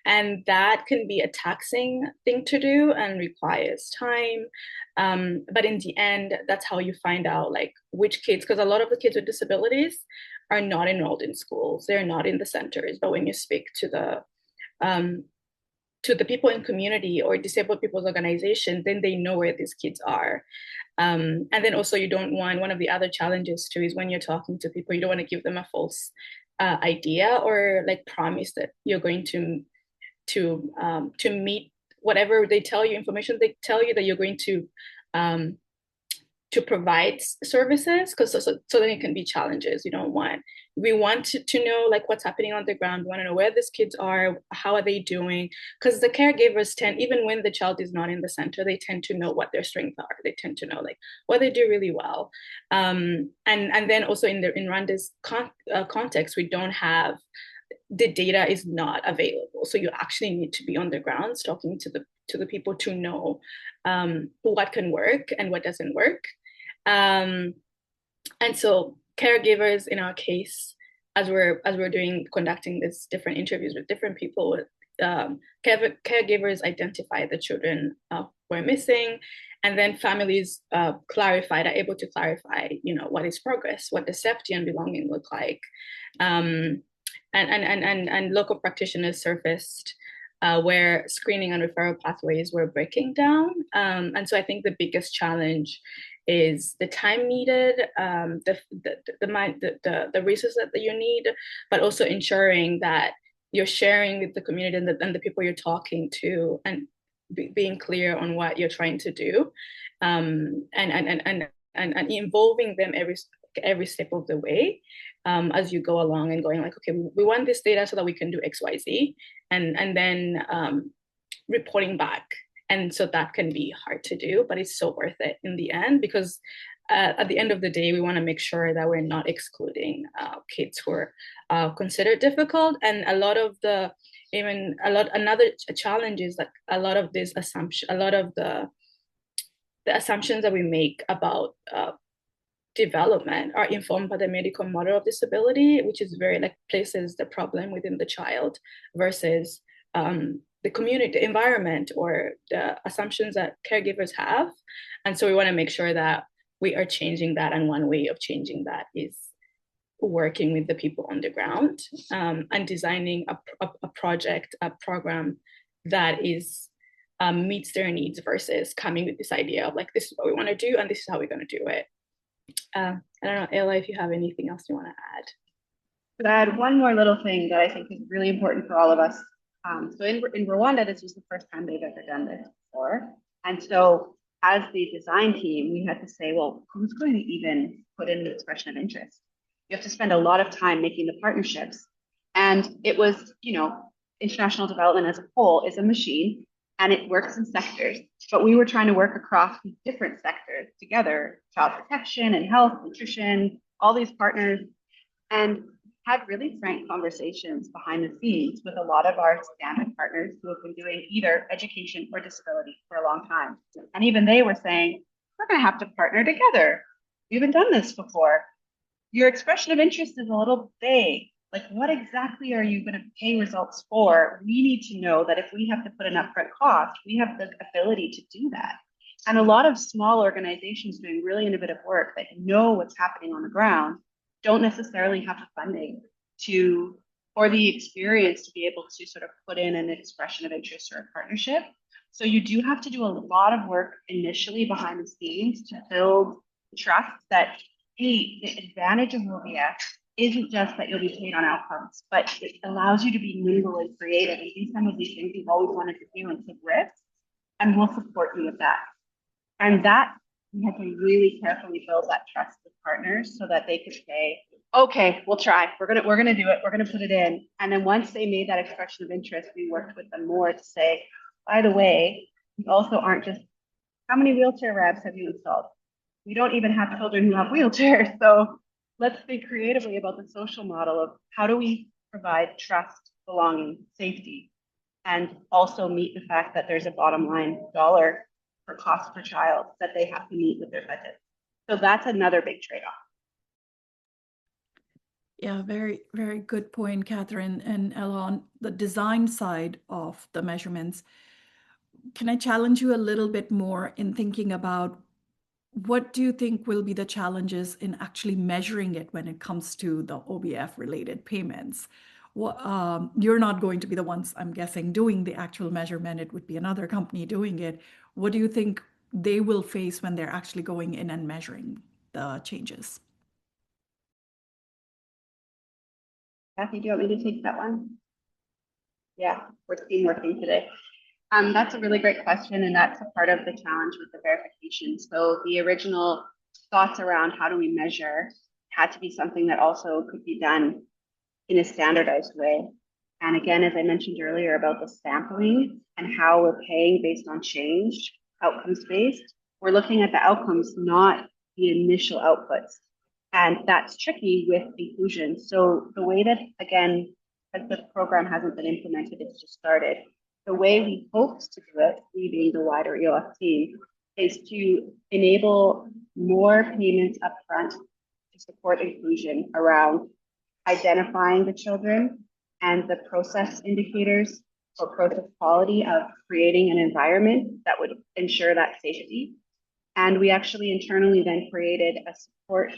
And that can be a taxing thing to do and requires time. But in the end, that's how you find out like which kids, because a lot of the kids with disabilities are not enrolled in schools. They're not in the centers. But when you speak to the people in community or disabled people's organization, then they know where these kids are. And then also you don't want, one of the other challenges too is when you're talking to people, you don't want to give them a false idea or like promise that you're going to meet whatever they tell you, information they tell you that you're going to provide services, because so then it can be challenges. We want to know like what's happening on the ground. We want to know where these kids are, how are they doing, because the caregivers tend, even when the child is not in the center, they tend to know what their strengths are. They tend to know like what they do really well. And then also in Rwanda's context, we don't have, the data is not available. So you actually need to be on the ground talking to the people to know what can work and what doesn't work. And so caregivers in our case, as we're conducting these different interviews with different people, caregivers identify the children who are missing, and then families are able to clarify, what is progress, what does safety and belonging look like. And local practitioners surfaced where screening and referral pathways were breaking down. And so I think the biggest challenge is the time needed, the resources that you need, but also ensuring that you're sharing with the community and the people you're talking to, and being clear on what you're trying to do, and involving them every step of the way, as you go along, and going like, okay, we want this data so that we can do XYZ, and then reporting back. And so that can be hard to do, but it's so worth it in the end, because at the end of the day, we want to make sure that we're not excluding kids who are considered difficult. And another challenge is that a lot of the assumptions that we make about development are informed by the medical model of disability, which is very like places the problem within the child versus the community, the environment, or the assumptions that caregivers have. And so we want to make sure that we are changing that. And one way of changing that is working with the people on the ground, and designing a program that is meets their needs, versus coming with this idea of like, this is what we want to do and this is how we're going to do it. I don't know, Ella, if you have anything else you want to add. But I had one more little thing that I think is really important for all of us. So in Rwanda, this was the first time they've ever done this before. And so as the design team, we had to say, well, who's going to even put in an expression of interest? You have to spend a lot of time making the partnerships. And it was, international development as a whole is a machine and it works in sectors. But we were trying to work across different sectors together, child protection and health, nutrition, all these partners, and had really frank conversations behind the scenes with a lot of our standard partners who have been doing either education or disability for a long time. And even they were saying, we're going to have to partner together. We haven't done this before. Your expression of interest is a little vague. Like, what exactly are you going to pay results for? We need to know that if we have to put an upfront cost, we have the ability to do that. And a lot of small organizations doing really innovative work that know what's happening on the ground don't necessarily have the funding or the experience to be able to sort of put in an expression of interest or a partnership. So you do have to do a lot of work initially behind the scenes to build trust that, hey, the advantage of OBF isn't just that you'll be paid on outcomes, but it allows you to be nimble and creative and do some of these things you've always wanted to do and take risks, and we'll support you with that. And that we had to really carefully build that trust with partners so that they could say, okay, we'll try. We're gonna do it. We're gonna put it in. And then once they made that expression of interest, we worked with them more to say, by the way, we also aren't just, how many wheelchair ramps have you installed? We don't even have children who have wheelchairs. So let's think creatively about the social model of how do we provide trust, belonging, safety, and also meet the fact that there's a bottom line dollar for cost per child that they have to meet with their budget. So that's another big trade-off. Yeah, very, very good point, Catherine. And Ella, on the design side of the measurements, can I challenge you a little bit more in thinking about what do you think will be the challenges in actually measuring it when it comes to the OBF related payments? Well, you're not going to be the ones, I'm guessing, doing the actual measurement. It would be another company doing it. What do you think they will face when they're actually going in and measuring the changes? Kathy, do you want me to take that one? Yeah, we're team working today. That's a really great question, and that's a part of the challenge with the verification. So the original thoughts around how do we measure had to be something that also could be done in a standardized way. And again, as I mentioned earlier about the sampling and how we're paying based on change, outcomes based, we're looking at the outcomes, not the initial outputs. And that's tricky with inclusion. So the way that, again, as the program hasn't been implemented, it's just started. The way we hoped to do it, we being the wider EOF team, is to enable more payments upfront to support inclusion around identifying the children and the process indicators or process quality of creating an environment that would ensure that safety. And we actually internally then created a support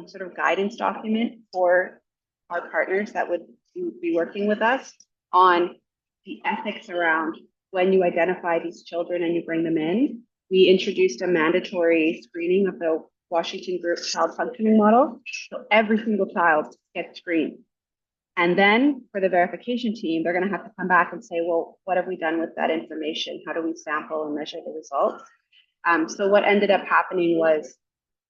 sort of guidance document for our partners that would be working with us on the ethics around when you identify these children and you bring them in. We introduced a mandatory screening of the Washington Group Child Functioning Model. So every single child gets screened. And then for the verification team, they're going to have to come back and say, well, what have we done with that information? How do we sample and measure the results? So what ended up happening was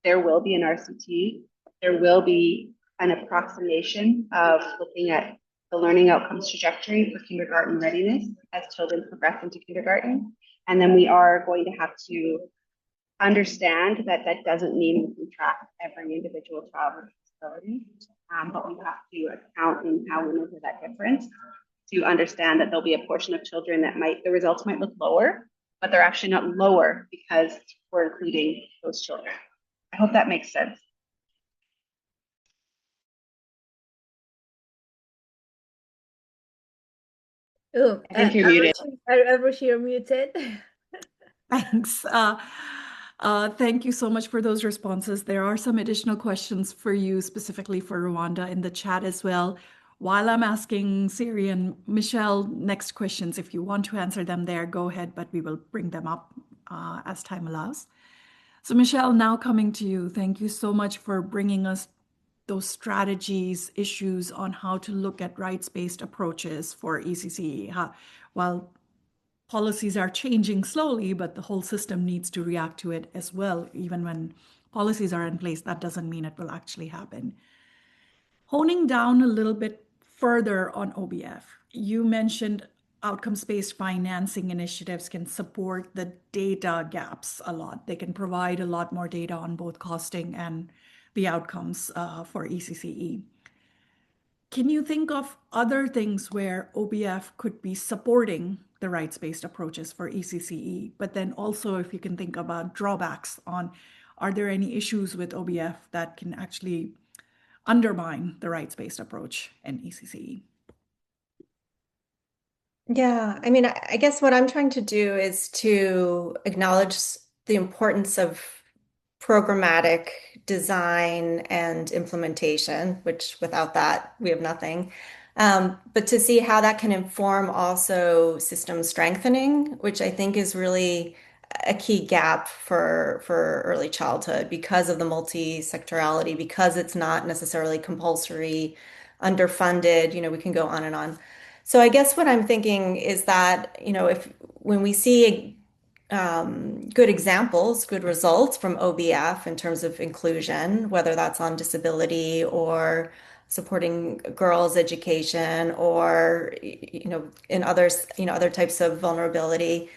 there will be an RCT. There will be an approximation of looking at the learning outcomes trajectory for kindergarten readiness as children progress into kindergarten. And then we are going to have to understand that that doesn't mean we can track every individual child with disability, but we have to account in how we measure that difference to understand that there'll be a portion of children that the results might look lower, but they're actually not lower because we're including those children. I hope that makes sense. Oh, I think you're muted. Arushi, you're muted. Thanks. Thank you so much for those responses. There are some additional questions for you specifically for Rwanda in the chat as well. While I'm asking Siri and Michelle next questions, if you want to answer them there, go ahead, but we will bring them up as time allows. So Michelle, now coming to you. Thank you so much for bringing us those strategies, issues on how to look at rights-based approaches for ECCE. While policies are changing slowly, but the whole system needs to react to it as well. Even when policies are in place, that doesn't mean it will actually happen. Honing down a little bit further on OBF, you mentioned outcomes-based financing initiatives can support the data gaps a lot. They can provide a lot more data on both costing and the outcomes for ECCE. Can you think of other things where OBF could be supporting the rights-based approaches for ECCE? But then also, if you can think about drawbacks on, are there any issues with OBF that can actually undermine the rights-based approach in ECCE? Yeah, I mean, I guess what I'm trying to do is to acknowledge the importance of programmatic design and implementation, which without that, we have nothing. But to see how that can inform also system strengthening, which I think is really a key gap for early childhood because of the multi-sectorality, because it's not necessarily compulsory, underfunded, we can go on and on. So I guess what I'm thinking is that, if when we see good examples, good results from OBF in terms of inclusion, whether that's on disability or supporting girls' education or, in others, other types of vulnerability,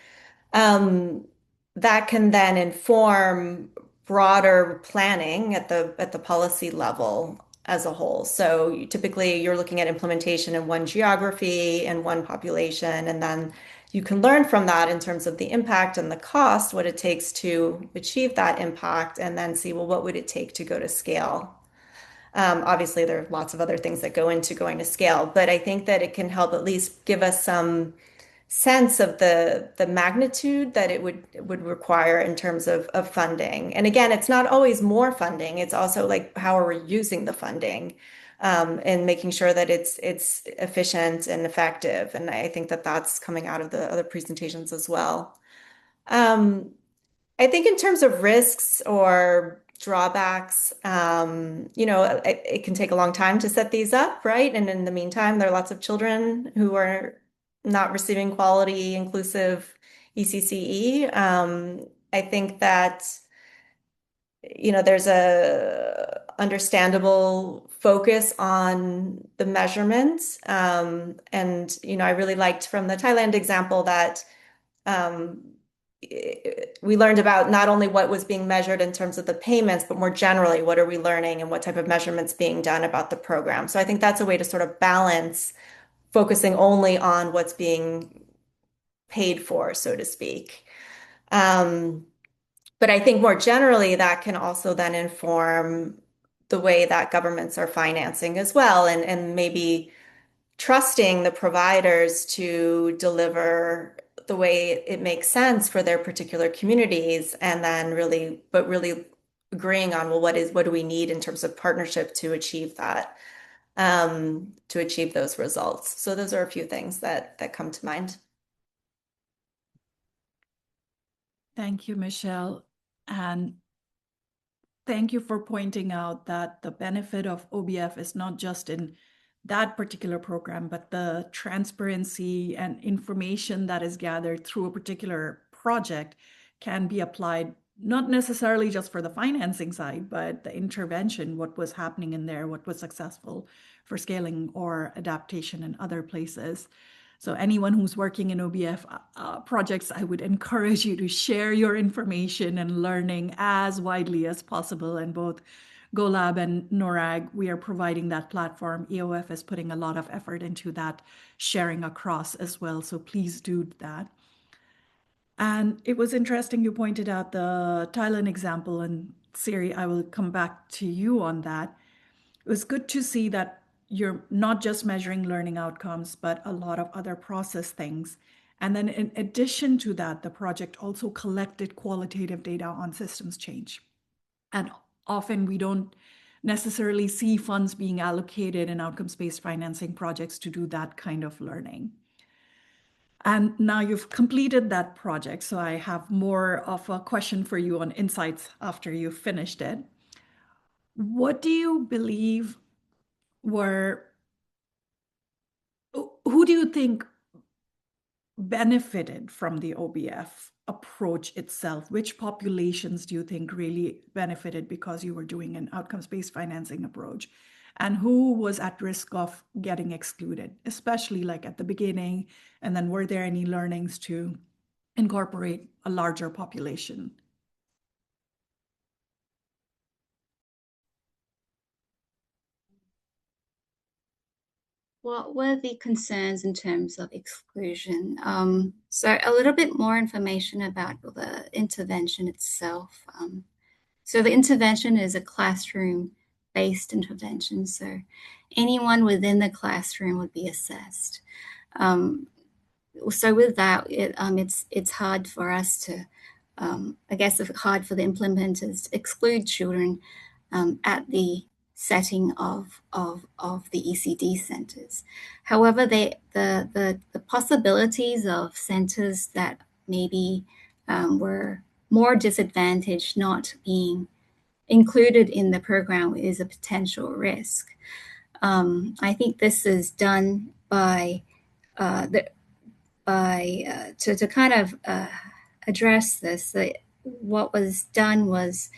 um, that can then inform broader planning at the policy level as a whole. So typically you're looking at implementation in one geography and one population, and then you can learn from that in terms of the impact and the cost, what it takes to achieve that impact, and then see, well, what would it take to go to scale? Obviously, there are lots of other things that go into going to scale, but I think that it can help at least give us some sense of the magnitude that it would require in terms of funding. And again, it's not always more funding. It's also like how are we using the funding, and making sure that it's efficient and effective. And I think that that's coming out of the other presentations as well. I think in terms of risks or drawbacks, it can take a long time to set these up, right? And in the meantime, there are lots of children who are not receiving quality, inclusive ECCE. I think that, there's a understandable focus on the measurements. And, I really liked from the Thailand example that um, we learned about not only what was being measured in terms of the payments, but more generally, what are we learning and what type of measurements being done about the program. So I think that's a way to sort of balance focusing only on what's being paid for, so to speak. But I think more generally, that can also then inform the way that governments are financing as well, and maybe trusting the providers to deliver the way it makes sense for their particular communities, and then really agreeing on, well, what do we need in terms of partnership to achieve that, to achieve those results. So those are a few things that come to mind. Thank you, Michelle. And thank you for pointing out that the benefit of OBF is not just in that particular program, but the transparency and information that is gathered through a particular project can be applied not necessarily just for the financing side, but the intervention, what was happening in there, what was successful for scaling or adaptation in other places. So anyone who's working in OBF projects, I would encourage you to share your information and learning as widely as possible. And both GoLab and NORAG, we are providing that platform. EOF is putting a lot of effort into that sharing across as well. So please do that. And it was interesting you pointed out the Thailand example, and Siri, I will come back to you on that. It was good to see that you're not just measuring learning outcomes, but a lot of other process things. And then in addition to that, the project also collected qualitative data on systems change. And often we don't necessarily see funds being allocated in outcomes-based financing projects to do that kind of learning. And now you've completed that project, so I have more of a question for you on insights after you've finished it. What do you believe who do you think benefited from the OBF approach itself? Which populations do you think really benefited because you were doing an outcomes-based financing approach? And who was at risk of getting excluded, especially like at the beginning? And then were there any learnings to incorporate a larger population? What were the concerns in terms of exclusion? So a little bit more information about the intervention itself. So the intervention is a classroom-based intervention. So anyone within the classroom would be assessed. So with that, it's hard for us to, I guess, it's hard for the implementers to exclude children at the setting of the ECD centers. However, the possibilities of centers that maybe were more disadvantaged not being included in the program is a potential risk. I think this is done by to kind of address this. What was done was,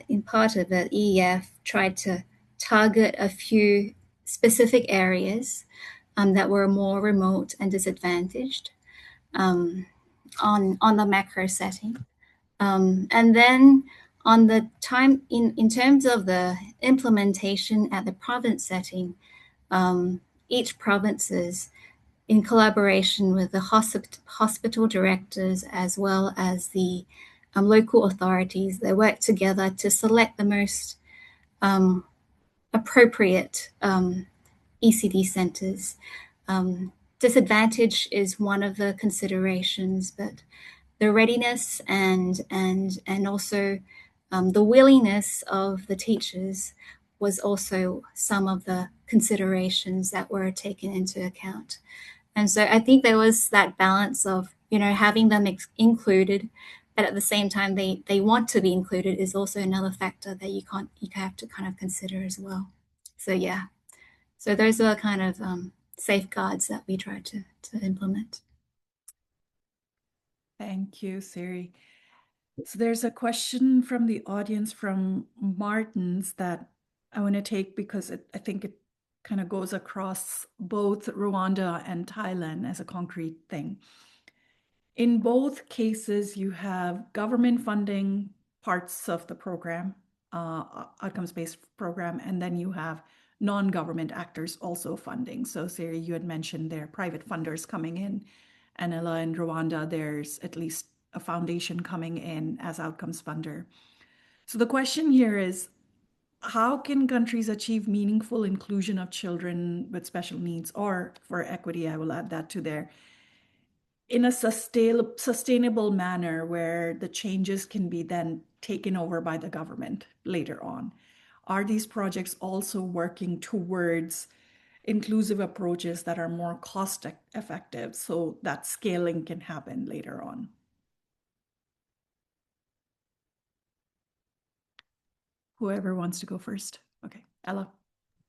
in part of the EEF, tried to target a few specific areas that were more remote and disadvantaged on the macro setting. And then on the time, in terms of the implementation at the province setting, each province's, in collaboration with the hospital directors as well as the local authorities, they work together to select the most appropriate ECD centers. Disadvantage is one of the considerations, but the readiness and also the willingness of the teachers was also some of the considerations that were taken into account. And so I think there was that balance of, having them included, but at the same time, they want to be included is also another factor that you have to kind of consider as well. So yeah, so those are kind of safeguards that we try to implement. Thank you, Siri. So there's a question from the audience from Martins that I want to take because I think it kind of goes across both Rwanda and Thailand as a concrete thing. In both cases, you have government funding parts of the program, outcomes-based program, and then you have non-government actors also funding. So Siri, you had mentioned there are private funders coming in, and Ella, in Rwanda, there's at least a foundation coming in as outcomes funder. So the question here is, how can countries achieve meaningful inclusion of children with special needs, or for equity, I will add that to there, in a sustainable manner where the changes can be then taken over by the government later on? Are these projects also working towards inclusive approaches that are more cost effective so that scaling can happen later on? Whoever wants to go first. Okay, Ella,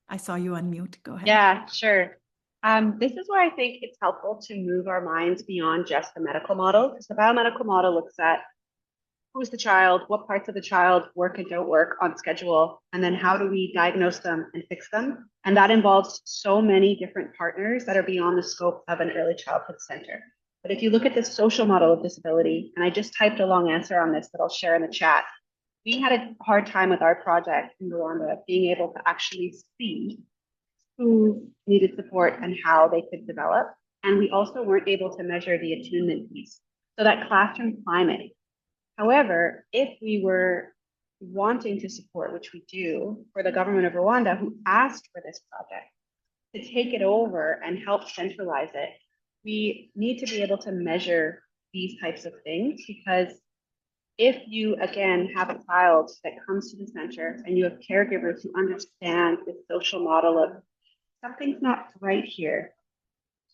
I saw you unmute. Go ahead. Yeah, sure. This is where I think it's helpful to move our minds beyond just the medical model, because the biomedical model looks at who's the child, what parts of the child work and don't work on schedule, and then how do we diagnose them and fix them. And that involves so many different partners that are beyond the scope of an early childhood center. But if you look at the social model of disability, and I just typed a long answer on this that I'll share in the chat, we had a hard time with our project in Rwanda being able to actually see who needed support and how they could develop. And we also weren't able to measure the attunement piece. So that classroom climate. However, if we were wanting to support, which we do, for the government of Rwanda, who asked for this project, to take it over and help centralize it, we need to be able to measure these types of things, because if you, again, have a child that comes to the center and you have caregivers who understand the social model of something's not right here,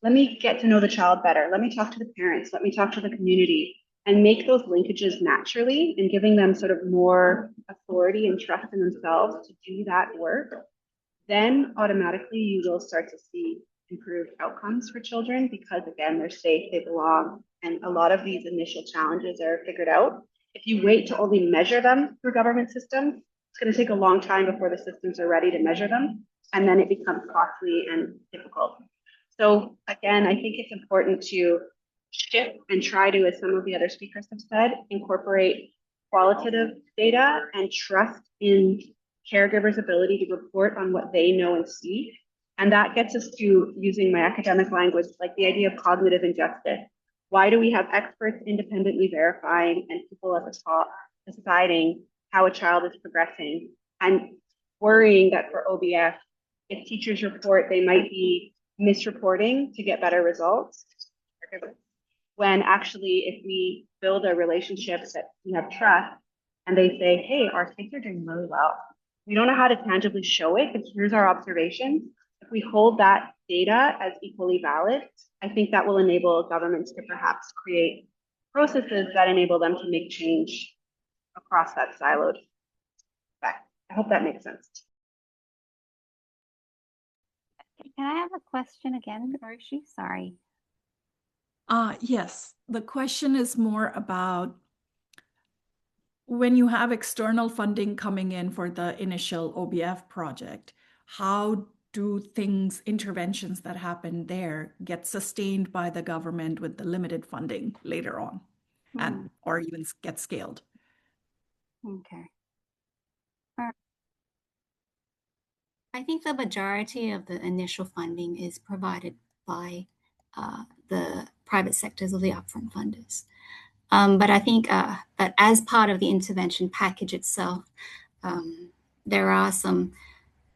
let me get to know the child better. Let me talk to the parents. Let me talk to the community. and make those linkages naturally and giving them sort of more authority and trust in themselves to do that work, then automatically you will start to see improved outcomes for children because, again, they're safe, they belong, and a lot of these initial challenges are figured out. If you wait to only measure them through government systems, it's going to take a long time before the systems are ready to measure them, and then it becomes costly and difficult. So again, I think it's important to shift and try to, as some of the other speakers have said, incorporate qualitative data and trust in caregivers' ability to report on what they know and see. And that gets us to, using my academic language, like the idea of cognitive injustice. Why do we have experts independently verifying and people at the top deciding how a child is progressing and worrying that for OBF, if teachers report, they might be misreporting to get better results? When actually, if we build a relationship that we have trust and they say, hey, our kids are doing really well. We don't know how to tangibly show it, but here's our observations. If we hold that data as equally valid, I think that will enable governments to perhaps create processes that enable them to make change across that siloed effect. I hope that makes sense. Can I have a question again, Roshi? Sorry. Yes, the question is more about when you have external funding coming in for the initial OBF project, how do interventions that happen there get sustained by the government with the limited funding later on, and or even get scaled? Okay. I think the majority of the initial funding is provided by the private sectors or the upfront funders. But I think that as part of the intervention package itself, there are some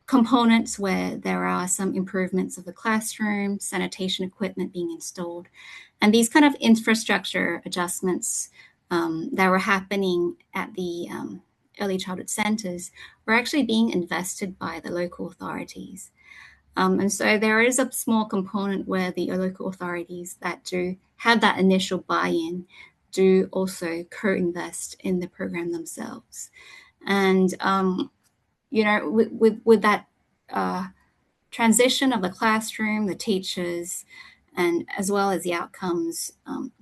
components where there are some improvements of the classroom, sanitation equipment being installed, and these kind of infrastructure adjustments that were happening at the early childhood centers were actually being invested by the local authorities. And so there is a small component where the local authorities that do have that initial buy-in do also co-invest in the program themselves. And, you know, with that transition of the classroom, the teachers, and as well as the outcomes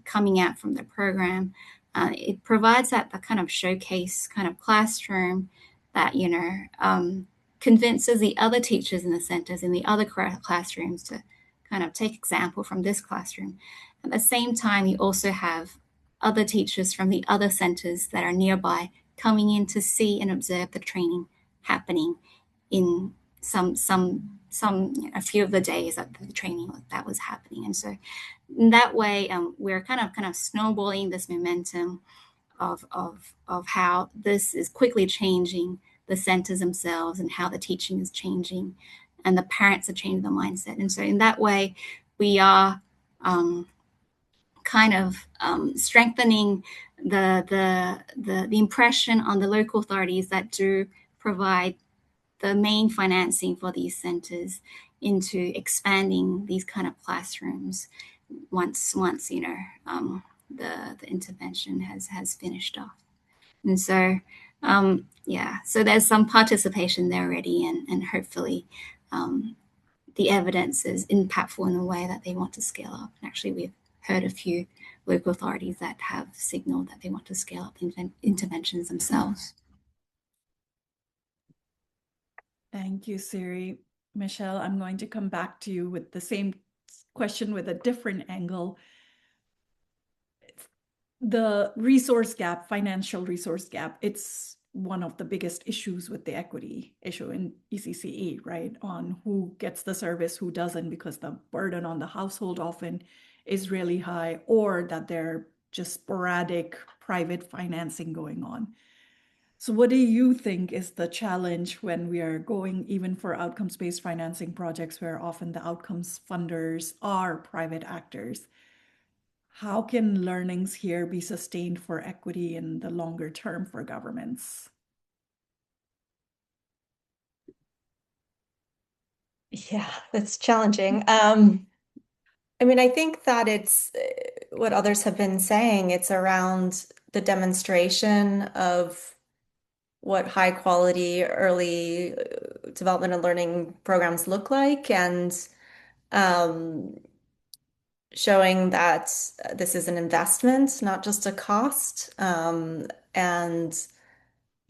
coming out from the program, it provides that kind of showcase kind of classroom that, you know, convinces the other teachers in the centers in the other classrooms to kind of take example from this classroom. At the same time, you also have other teachers from the other centers that are nearby coming in to see and observe the training happening in a few of the days that the training that was happening. And so in that way, we're kind of snowballing this momentum of how this is quickly changing the centers themselves and how the teaching is changing and the parents are changing the mindset. And so in that way, we are kind of strengthening the impression on the local authorities that do provide the main financing for these centers into expanding these kind of classrooms once you know the intervention has finished off. And so yeah, so there's some participation there already, and hopefully the evidence is impactful in a way that they want to scale up. And actually, we've heard a few local authorities that have signaled that they want to scale up interventions themselves. Thank you, Siri. Michelle, I'm going to come back to you with the same question with a different angle. The resource gap, financial resource gap, it's one of the biggest issues with the equity issue in ECCE, right? On who gets the service, who doesn't, because the burden on the household often is really high, or that they're just sporadic private financing going on. So what do you think is the challenge when we are going even for outcomes-based financing projects where often the outcomes funders are private actors? How can learnings here be sustained for equity in the longer term for governments? Yeah, that's challenging. I mean, I think that what others have been saying. It's around the demonstration of what high quality early development and learning programs look like, and um, showing that this is an investment, not just a cost. And,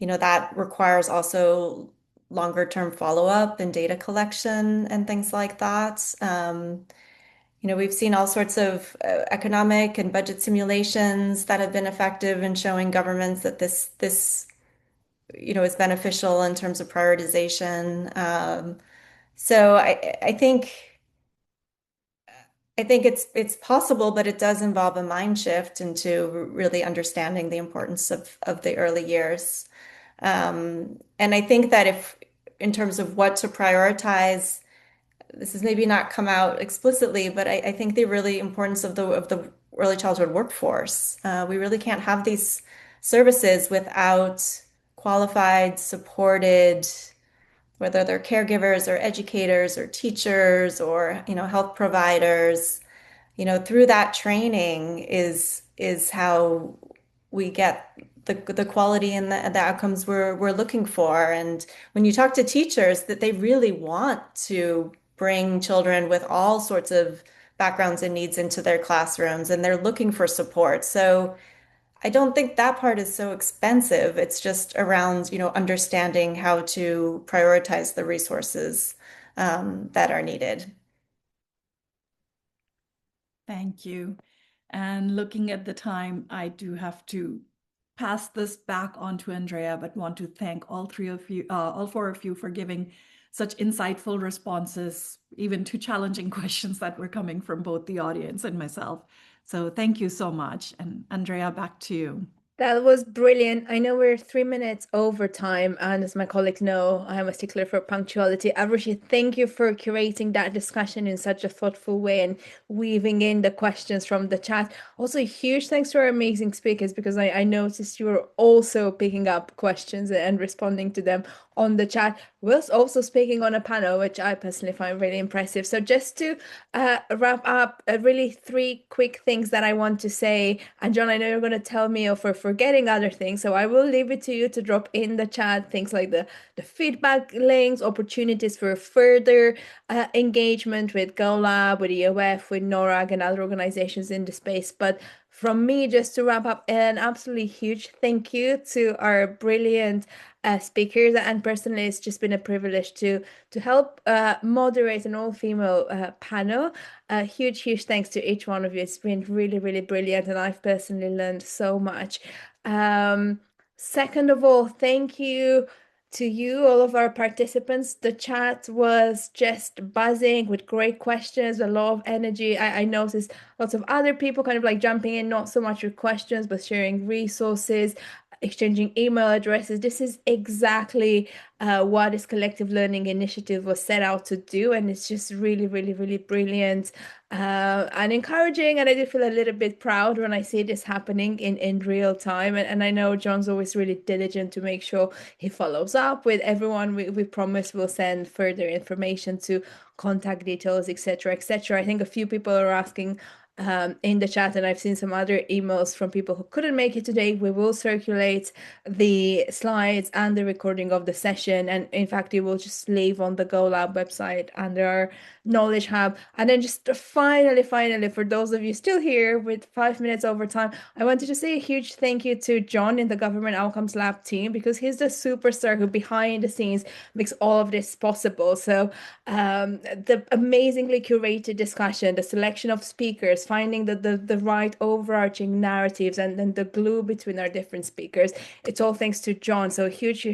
that requires also longer term follow-up and data collection and things like that. We've seen all sorts of economic and budget simulations that have been effective in showing governments that this is beneficial in terms of prioritization. So I think it's possible, but it does involve a mind shift into really understanding the importance of the early years. And I think that if, in terms of what to prioritize, this has maybe not come out explicitly, but I think the really importance of the early childhood workforce. We really can't have these services without qualified, supported, whether they're caregivers or educators or teachers or, health providers. Through that training is how we get the quality and the outcomes we're looking for. And when you talk to teachers, that they really want to bring children with all sorts of backgrounds and needs into their classrooms, and they're looking for support. So I don't think that part is so expensive. It's just around, understanding how to prioritize the resources that are needed. Thank you. And looking at the time, I do have to pass this back on to Andrea, but want to thank all four of you for giving such insightful responses, even to challenging questions that were coming from both the audience and myself. So thank you so much. And Andrea, back to you. That was brilliant. I know we're 3 minutes over time, and as my colleagues know, I am a stickler for punctuality. Arushi, thank you for curating that discussion in such a thoughtful way and weaving in the questions from the chat. Also, a huge thanks to our amazing speakers, because I noticed you were also picking up questions and responding to them on the chat, whilst also speaking on a panel, which I personally find really impressive. So just to wrap up, really 3 quick things that I want to say. And John, I know you're going to tell me for forgetting other things, so I will leave it to you to drop in the chat things like the feedback links, opportunities for further engagement with GoLab, with EOF, with NORAG, and other organizations in the space. But from me, just to wrap up, an absolutely huge thank you to our brilliant speakers, and personally, it's just been a privilege to help moderate an all-female panel. Huge thanks to each one of you. It's been really, really brilliant, and I've personally learned so much. Second of all, thank you to you, all of our participants. The chat was just buzzing with great questions, a lot of energy. I noticed lots of other people kind of like jumping in, not so much with questions, but sharing resources, exchanging email addresses. This is exactly what this collective learning initiative was set out to do, and it's just really, really, really brilliant and encouraging. And I do feel a little bit proud when I see this happening in real time. And I know John's always really diligent to make sure he follows up with everyone. We promise we'll send further information to contact details, etc., etc. I think a few people are asking in the chat, and I've seen some other emails from people who couldn't make it today. We will circulate the slides and the recording of the session, and in fact, it will just leave on the GoLab website under our Knowledge Hub. And then just finally, for those of you still here with 5 minutes over time, I wanted to say a huge thank you to John in the Government Outcomes Lab team, because he's the superstar who behind the scenes makes all of this possible. So the amazingly curated discussion, the selection of speakers, finding the right overarching narratives, and then the glue between our different speakers, it's all thanks to John. So huge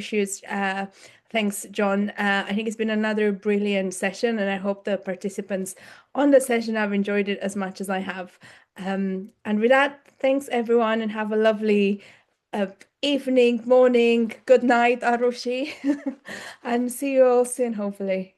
thanks, John. I think it's been another brilliant session, and I hope the participants on the session have enjoyed it as much as I have. And with that, thanks everyone, and have a lovely evening, morning, good night, Arushi, and see you all soon, hopefully.